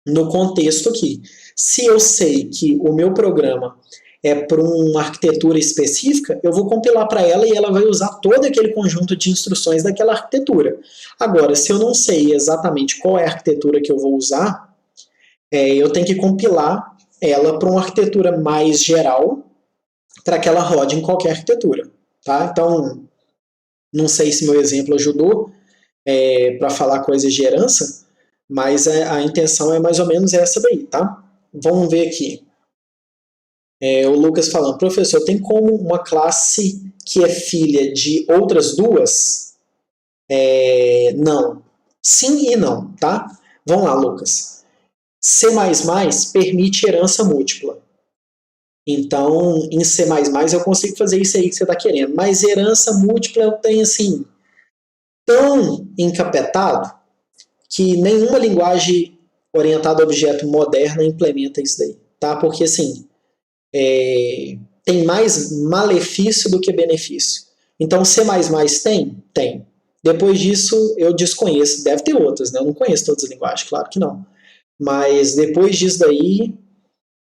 No contexto aqui, se eu sei que o meu programa é para uma arquitetura específica, eu vou compilar para ela e ela vai usar todo aquele conjunto de instruções daquela arquitetura. Agora, se eu não sei exatamente qual é a arquitetura que eu vou usar, eu tenho que compilar ela para uma arquitetura mais geral, para que ela rode em qualquer arquitetura. Tá? Então, não sei se meu exemplo ajudou para falar coisas de herança, mas a intenção é mais ou menos essa daí, tá? Vamos ver aqui. O Lucas falando, professor, tem como uma classe que é filha de outras duas? Não. Sim e não, tá? Vamos lá, Lucas. C++ permite herança múltipla. Então, em C++ eu consigo fazer isso aí que você está querendo. Mas herança múltipla eu tenho, assim, tão encapetado que nenhuma linguagem orientada a objeto moderna implementa isso daí, tá? Porque, assim, tem mais malefício do que benefício. Então, C++ tem? Tem. Depois disso, eu desconheço. Deve ter outras, né? Eu não conheço todas as linguagens, claro que não. Mas depois disso daí,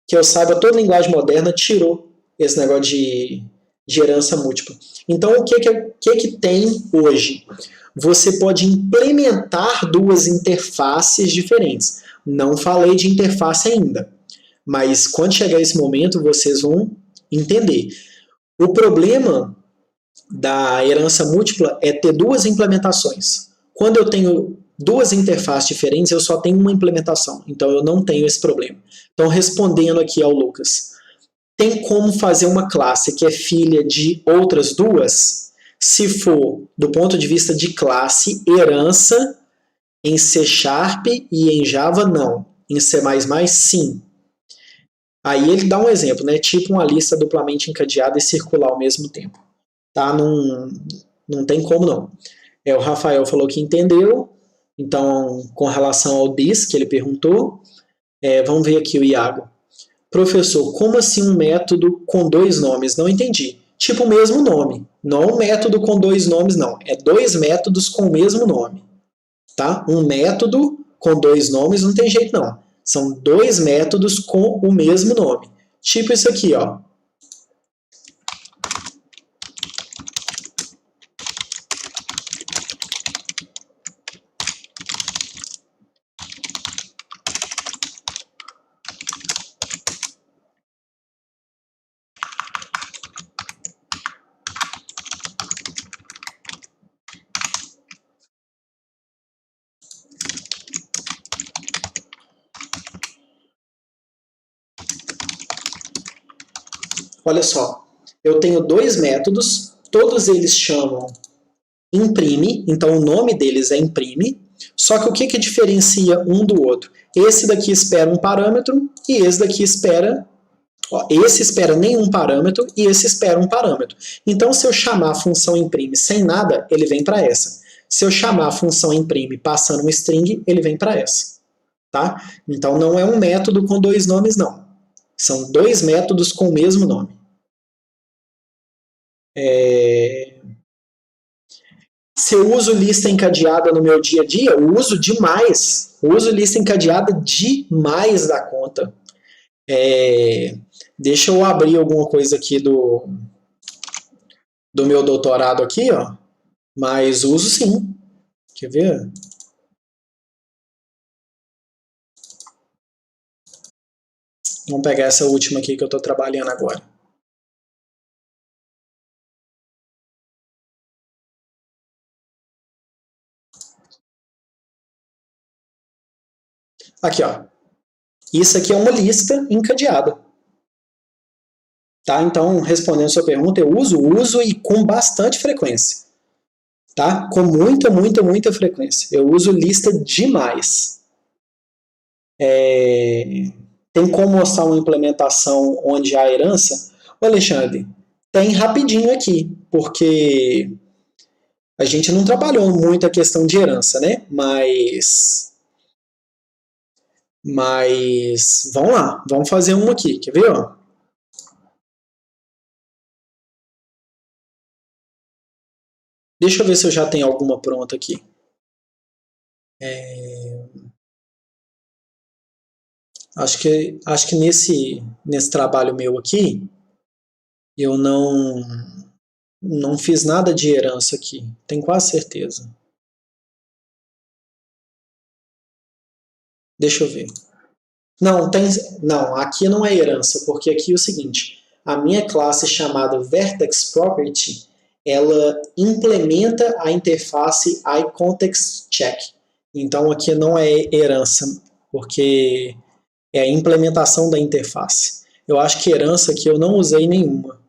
que eu saiba, toda linguagem moderna tirou esse negócio de herança múltipla. Então, o que tem hoje? Você pode implementar duas interfaces diferentes. Não falei de interface ainda, mas quando chegar esse momento, vocês vão entender. O problema da herança múltipla é ter duas implementações. Quando eu tenho duas interfaces diferentes, eu só tenho uma implementação. Então, eu não tenho esse problema. Então, respondendo aqui ao Lucas, tem como fazer uma classe que é filha de outras duas? Se for, do ponto de vista de classe, herança, em C# e em Java, não. Em C++, sim. Aí ele dá um exemplo, né? Tipo uma lista duplamente encadeada e circular ao mesmo tempo. Tá? Não tem como não. O Rafael falou que entendeu. Então, com relação ao this, que ele perguntou, vamos ver aqui o Iago. Professor, como assim um método com dois nomes? Não entendi. Tipo o mesmo nome. Não um método com dois nomes, não. É dois métodos com o mesmo nome. Tá? Um método com dois nomes não tem jeito, não. São dois métodos com o mesmo nome. Tipo isso aqui, ó. Olha só, eu tenho dois métodos, todos eles chamam imprime, então o nome deles é imprime, só que o que diferencia um do outro? Esse daqui espera um parâmetro e esse daqui espera... esse espera nenhum parâmetro e esse espera um parâmetro. Então, se eu chamar a função imprime sem nada, ele vem para essa. Se eu chamar a função imprime passando um string, ele vem para essa. Tá? Então, não é um método com dois nomes, não. São dois métodos com o mesmo nome. Se eu uso lista encadeada no meu dia a dia, eu uso demais. Eu uso lista encadeada demais da conta. Deixa eu abrir alguma coisa aqui do meu doutorado aqui, ó. Mas uso sim. Quer ver? Vamos pegar essa última aqui que eu estou trabalhando agora. Aqui, ó. Isso aqui é uma lista encadeada. Tá? Então, respondendo a sua pergunta, eu uso e com bastante frequência. Tá? Com muita frequência. Eu uso lista demais. Tem como mostrar uma implementação onde há herança? Ô Alexandre, tem rapidinho aqui, porque a gente não trabalhou muito a questão de herança, né? Mas vamos lá, vamos fazer uma aqui, quer ver? Ó? Deixa eu ver se eu já tenho alguma pronta aqui. Acho que nesse trabalho meu aqui, eu não fiz nada de herança aqui, tenho quase certeza. Deixa eu ver. Não, aqui não é herança, porque aqui é o seguinte, a minha classe chamada Vertex Property, ela implementa a interface iContextCheck. Então aqui não é herança, porque é a implementação da interface. Eu acho que herança aqui eu não usei nenhuma.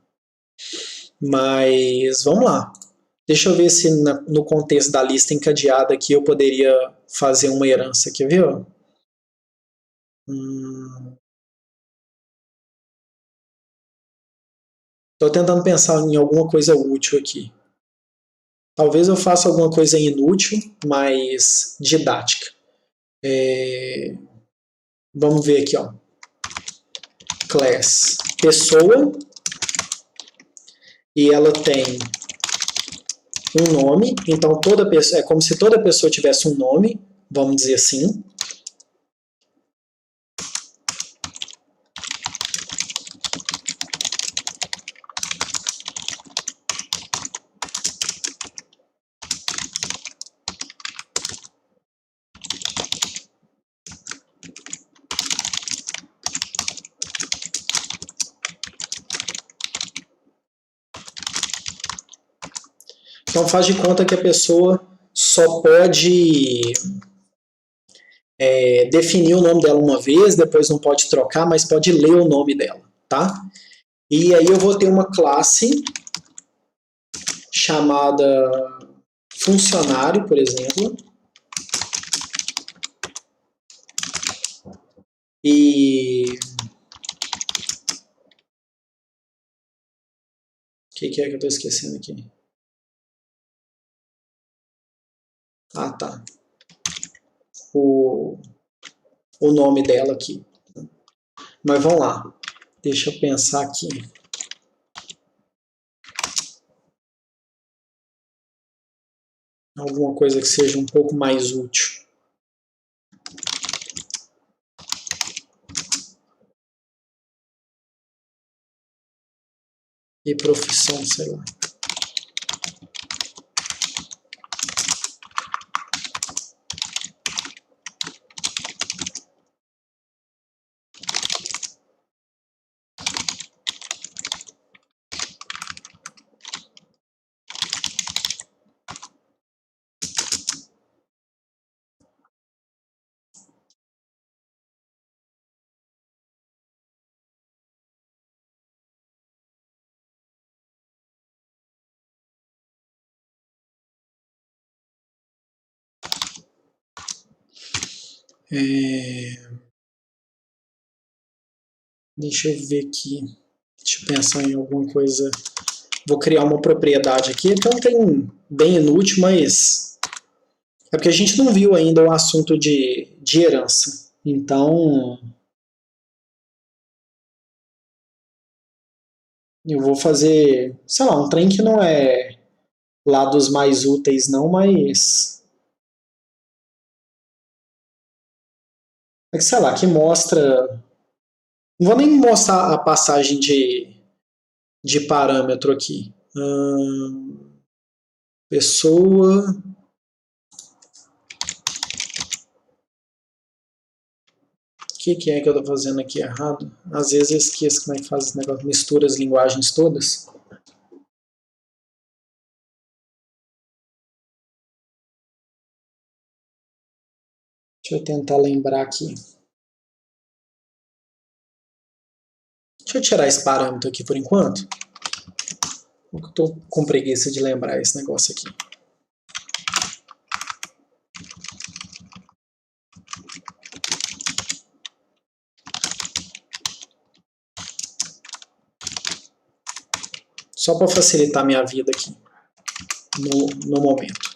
Mas vamos lá. Deixa eu ver se no contexto da lista encadeada aqui eu poderia fazer uma herança. Quer ver? Estou tentando pensar em alguma coisa útil aqui. Talvez eu faça alguma coisa inútil, mas didática. Vamos ver aqui, ó. class pessoa, e ela tem um nome, então toda pessoa, é como se toda pessoa tivesse um nome, vamos dizer assim. Então faz de conta que a pessoa só pode definir o nome dela uma vez, depois não pode trocar, mas pode ler o nome dela, tá? E aí eu vou ter uma classe chamada funcionário, por exemplo. E o que é que eu estou esquecendo aqui? Ah, tá. O nome dela aqui. Mas vamos lá. Deixa eu pensar aqui. Alguma coisa que seja um pouco mais útil. E profissão, sei lá. Deixa eu ver aqui. Deixa eu pensar em alguma coisa. Vou criar uma propriedade aqui. Então tem bem inútil, mas é porque a gente não viu ainda o assunto de herança. Então eu vou fazer, sei lá, um trem que não é lá dos mais úteis não, mas é que, sei lá, que mostra. Não vou nem mostrar a passagem de parâmetro aqui. Pessoa. O que é que eu estou fazendo aqui errado? Às vezes eu esqueço como é que faz esse negócio. Mistura as linguagens todas. Deixa eu tentar lembrar aqui. Deixa eu tirar esse parâmetro aqui por enquanto. Eu estou com preguiça de lembrar esse negócio aqui. Só para facilitar minha vida aqui no momento.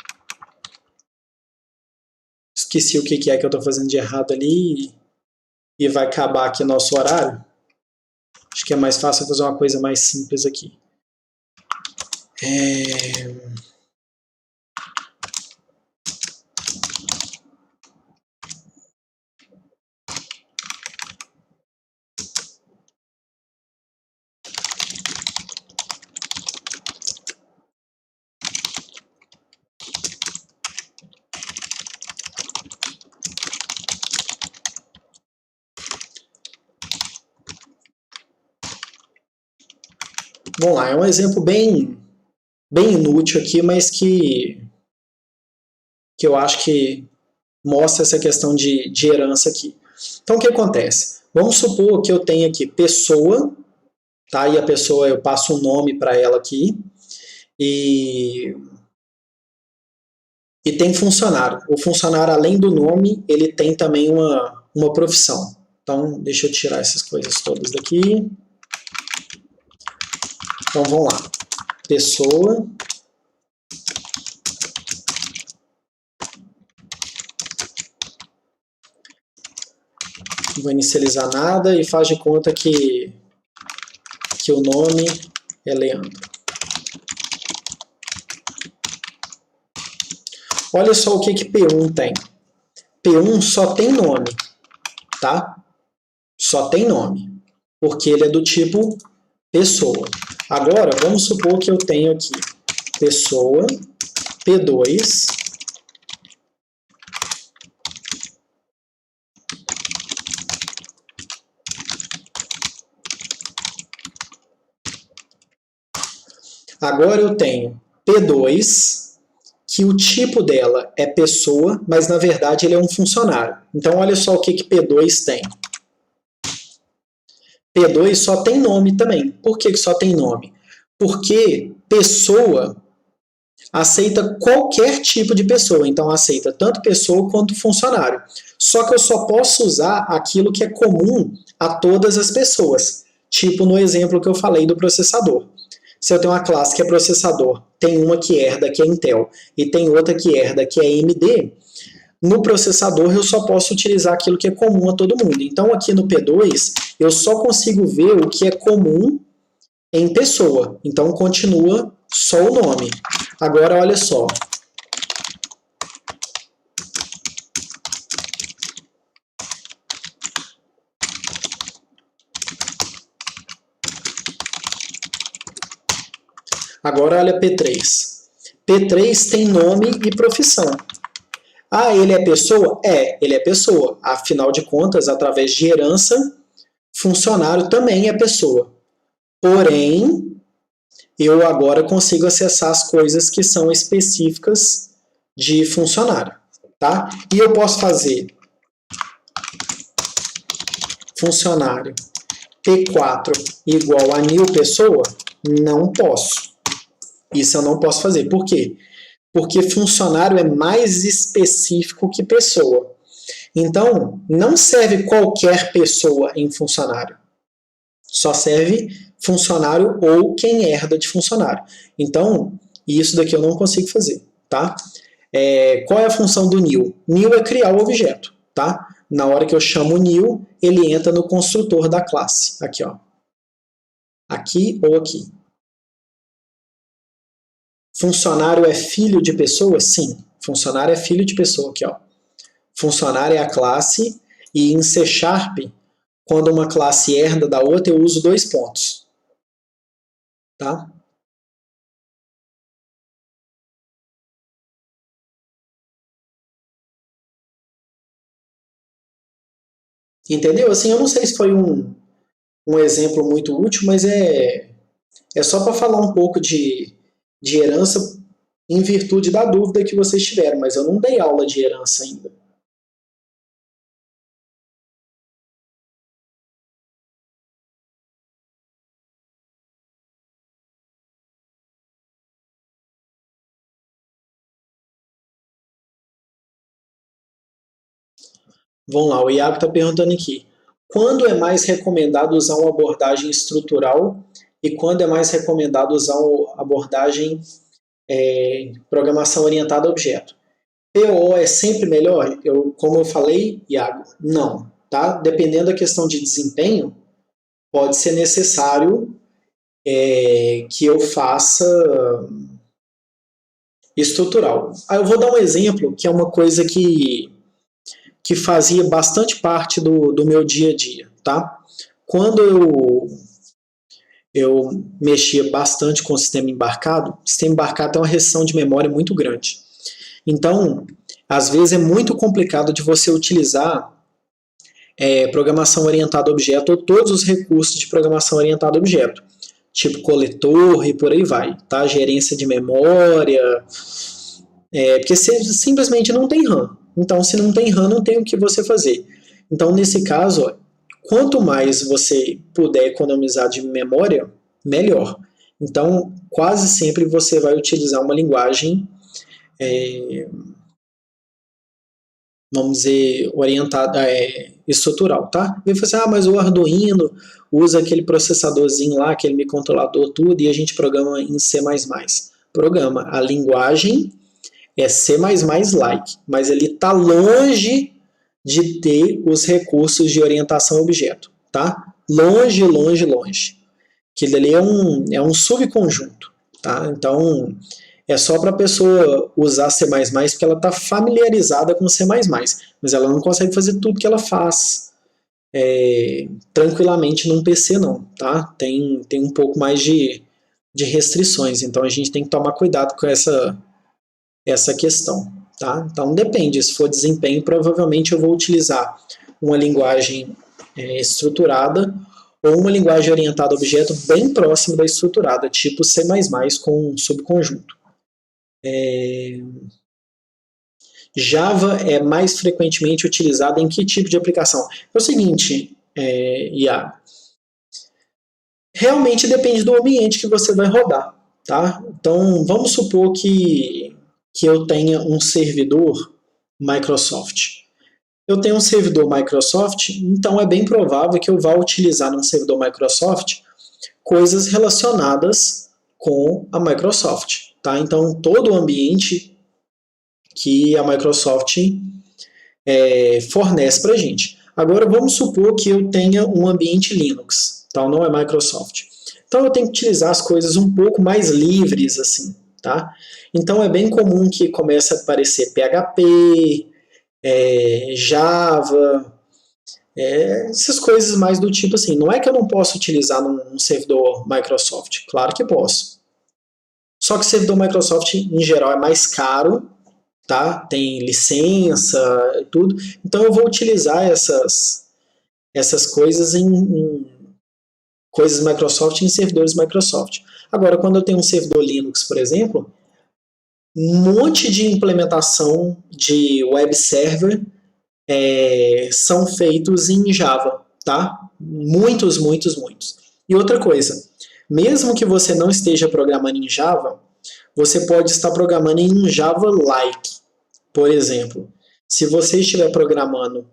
Esqueci o que é que eu estou fazendo de errado ali e vai acabar aqui nosso horário. Acho que é mais fácil fazer uma coisa mais simples aqui. Vamos lá, é um exemplo bem inútil aqui, mas que eu acho que mostra essa questão de herança aqui. Então, o que acontece? Vamos supor que eu tenho aqui pessoa, tá? E a pessoa, eu passo um nome para ela aqui, e tem funcionário. O funcionário, além do nome, ele tem também uma profissão. Então, deixa eu tirar essas coisas todas daqui. Então, vamos lá. Pessoa. Não vou inicializar nada e faz de conta que o nome é Leandro. Olha só o que P1 tem. P1 só tem nome, tá? Só tem nome, porque ele é do tipo pessoa. Agora, vamos supor que eu tenho aqui pessoa, P2, agora eu tenho P2, que o tipo dela é pessoa, mas na verdade ele é um funcionário. Então olha só o que P2 tem. P2 só tem nome também. Por que só tem nome? Porque pessoa aceita qualquer tipo de pessoa. Então aceita tanto pessoa quanto funcionário. Só que eu só posso usar aquilo que é comum a todas as pessoas. Tipo no exemplo que eu falei do processador. Se eu tenho uma classe que é processador, tem uma que herda que é Intel e tem outra que herda que é AMD, no processador eu só posso utilizar aquilo que é comum a todo mundo. Então aqui no P2 eu só consigo ver o que é comum em pessoa. Então continua só o nome. Agora olha só. Agora olha P3. P3 tem nome e profissão. Ah, ele é pessoa? É, ele é pessoa. Afinal de contas, através de herança, funcionário também é pessoa. Porém, eu agora consigo acessar as coisas que são específicas de funcionário. Tá? E eu posso fazer funcionário P4 igual a new pessoa? Não posso. Isso eu não posso fazer. Por quê? Porque funcionário é mais específico que pessoa. Então, não serve qualquer pessoa em funcionário. Só serve funcionário ou quem herda de funcionário. Então, isso daqui eu não consigo fazer, tá? Qual é a função do new? New é criar o objeto, tá? Na hora que eu chamo o new, ele entra no construtor da classe. Aqui, ó. Aqui ou aqui. Funcionário é filho de pessoa? Sim. Funcionário é filho de pessoa. Aqui, ó. Funcionário é a classe e em C#, quando uma classe herda da outra, eu uso 2 pontos. Tá? Entendeu? Assim, eu não sei se foi um exemplo muito útil, mas é só para falar um pouco de herança em virtude da dúvida que vocês tiveram, mas eu não dei aula de herança ainda. Vamos lá, o Iago está perguntando aqui. Quando é mais recomendado usar uma abordagem estrutural e quando é mais recomendado usar uma abordagem programação orientada a objeto? PO é sempre melhor? Como eu falei, Iago, não. Tá? Dependendo da questão de desempenho, pode ser necessário que eu faça estrutural. Aí eu vou dar um exemplo que é uma coisa que fazia bastante parte do meu dia a dia. Tá? Quando eu mexia bastante com o sistema embarcado tem uma restrição de memória muito grande. Então, às vezes é muito complicado de você utilizar programação orientada a objeto ou todos os recursos de programação orientada a objeto, tipo coletor e por aí vai, tá? Gerência de memória, porque você simplesmente não tem RAM. Então, se não tem RAM, não tem o que você fazer. Então, nesse caso, quanto mais você puder economizar de memória, melhor. Então, quase sempre você vai utilizar uma linguagem vamos dizer, orientada, estrutural, tá? E você, mas o Arduino usa aquele processadorzinho lá, aquele microcontrolador, tudo, e a gente programa em C++. Programa. A linguagem é C++-like, mas ele está longe de ter os recursos de orientação a objeto, tá? Longe, longe, longe. Aquilo ali é um subconjunto, tá? Então, é só para a pessoa usar C++ porque ela está familiarizada com C++, mas ela não consegue fazer tudo que ela faz tranquilamente num PC não, tá? Tem um pouco mais de restrições, então a gente tem que tomar cuidado com essa questão, tá? Então depende, se for desempenho, provavelmente eu vou utilizar uma linguagem estruturada ou uma linguagem orientada a objeto bem próximo da estruturada, tipo C++ com um subconjunto. Java é mais frequentemente utilizado em que tipo de aplicação? É o seguinte, Iago, realmente depende do ambiente que você vai rodar, tá? Então, vamos supor que eu tenha um servidor Microsoft. Eu tenho um servidor Microsoft, então é bem provável que eu vá utilizar num servidor Microsoft coisas relacionadas com a Microsoft, tá? Então, todo o ambiente que a Microsoft fornece para a gente. Agora, vamos supor que eu tenha um ambiente Linux, então não é Microsoft. Então, eu tenho que utilizar as coisas um pouco mais livres, assim, tá? Então, é bem comum que comece a aparecer PHP, Java, essas coisas mais do tipo assim. Não é que eu não posso utilizar num servidor Microsoft, claro que posso. Só que o servidor Microsoft, em geral, é mais caro, tá? Tem licença e tudo. Então eu vou utilizar essas coisas em coisas Microsoft em servidores Microsoft. Agora, quando eu tenho um servidor Linux, por exemplo, um monte de implementação de web server são feitos em Java, tá? Muitos, muitos, muitos. E outra coisa, mesmo que você não esteja programando em Java, você pode estar programando em um Java-like. Por exemplo, se você estiver programando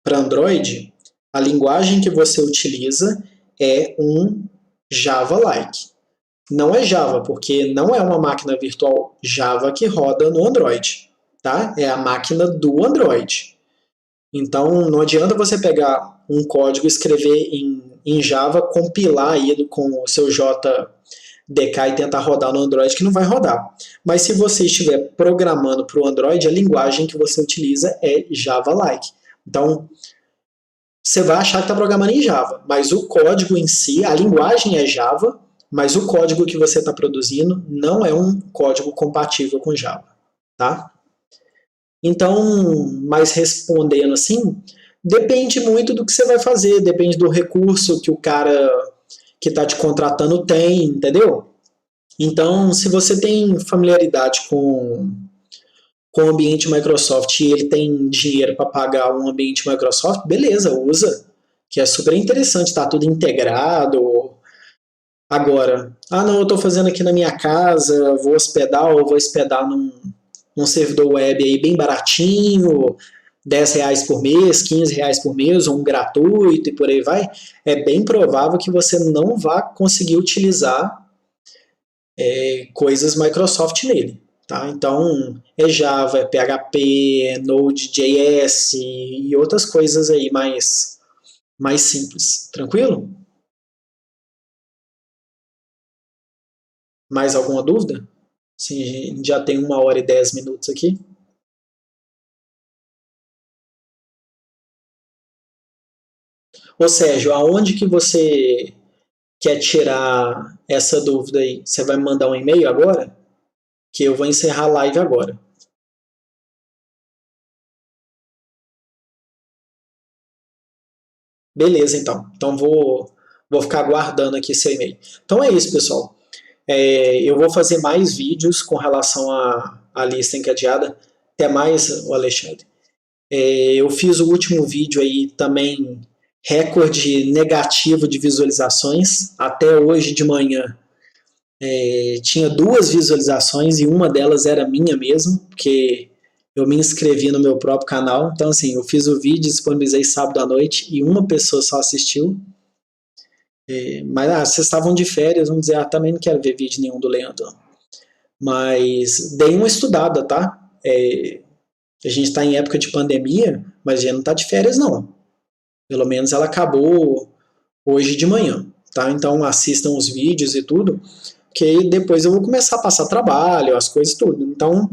para Android, a linguagem que você utiliza é um Java-like. Não é Java, porque não é uma máquina virtual Java que roda no Android, tá? É a máquina do Android. Então, não adianta você pegar um código, escrever em Java, compilar ele com o seu JDK e tentar rodar no Android, que não vai rodar. Mas se você estiver programando para o Android, a linguagem que você utiliza é Java-like. Então, você vai achar que está programando em Java, mas o código em si, a linguagem é Java, mas o código que você está produzindo não é um código compatível com Java, tá? Então, mas respondendo assim, depende muito do que você vai fazer, depende do recurso que o cara que está te contratando tem, entendeu? Então, se você tem familiaridade com o ambiente Microsoft e ele tem dinheiro para pagar um ambiente Microsoft, beleza, usa, que é super interessante, está tudo integrado. Agora, não, eu estou fazendo aqui na minha casa, vou hospedar num servidor web aí bem baratinho, R$10 por mês, R$15 por mês, ou um gratuito e por aí vai, é bem provável que você não vá conseguir utilizar coisas Microsoft nele. Tá? Então, é Java, é PHP, é Node.js e outras coisas aí mais simples. Tranquilo? Mais alguma dúvida? Sim, já tem 1h10 aqui. Ô Sérgio, aonde que você quer tirar essa dúvida aí? Você vai me mandar um e-mail agora? Que eu vou encerrar a live agora. Beleza, então. Então vou ficar aguardando aqui seu e-mail. Então é isso, pessoal. Eu vou fazer mais vídeos com relação à lista encadeada. Até mais, Alexandre. Eu fiz o último vídeo aí também, recorde negativo de visualizações. Até hoje de manhã tinha 2 visualizações e uma delas era minha mesmo, porque eu me inscrevi no meu próprio canal. Então, assim, eu fiz o vídeo, disponibilizei sábado à noite e uma pessoa só assistiu. Mas vocês estavam de férias, vamos dizer, também não quero ver vídeo nenhum do Leandro. Mas dei uma estudada, tá? A gente está em época de pandemia, mas a Gia não está de férias, não. Pelo menos ela acabou hoje de manhã, tá? Então assistam os vídeos e tudo, que depois eu vou começar a passar trabalho, as coisas tudo. Então,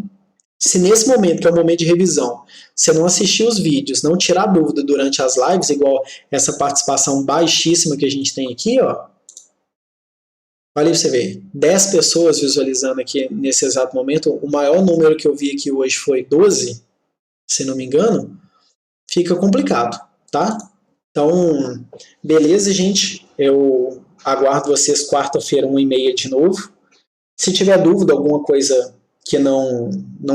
se nesse momento, que é o momento de revisão, você não assistir os vídeos, não tirar dúvida durante as lives, igual essa participação baixíssima que a gente tem aqui, ó. Olha aí pra você ver, 10 pessoas visualizando aqui nesse exato momento, o maior número que eu vi aqui hoje foi 12, se não me engano, fica complicado, tá? Então, beleza, gente, eu aguardo vocês quarta-feira, 1h30 de novo. Se tiver dúvida, alguma coisa que não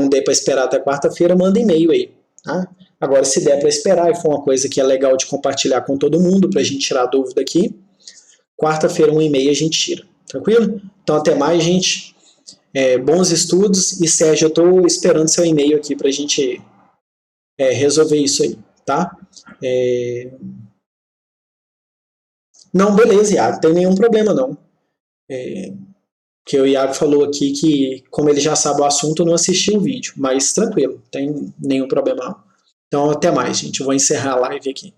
dê para esperar até quarta-feira, manda e-mail aí, tá? Agora, se der para esperar e for uma coisa que é legal de compartilhar com todo mundo, para a gente tirar a dúvida aqui, quarta-feira, 1h30 a gente tira. Tranquilo? Então, até mais, gente. Bons estudos. E, Sérgio, eu estou esperando seu e-mail aqui para a gente resolver isso aí, tá? Não, beleza, Iago. Não tem nenhum problema, não. Porque o Iago falou aqui que, como ele já sabe o assunto, não assistiu o vídeo. Mas tranquilo, não tem nenhum problema, não. Então, até mais, gente. Eu vou encerrar a live aqui.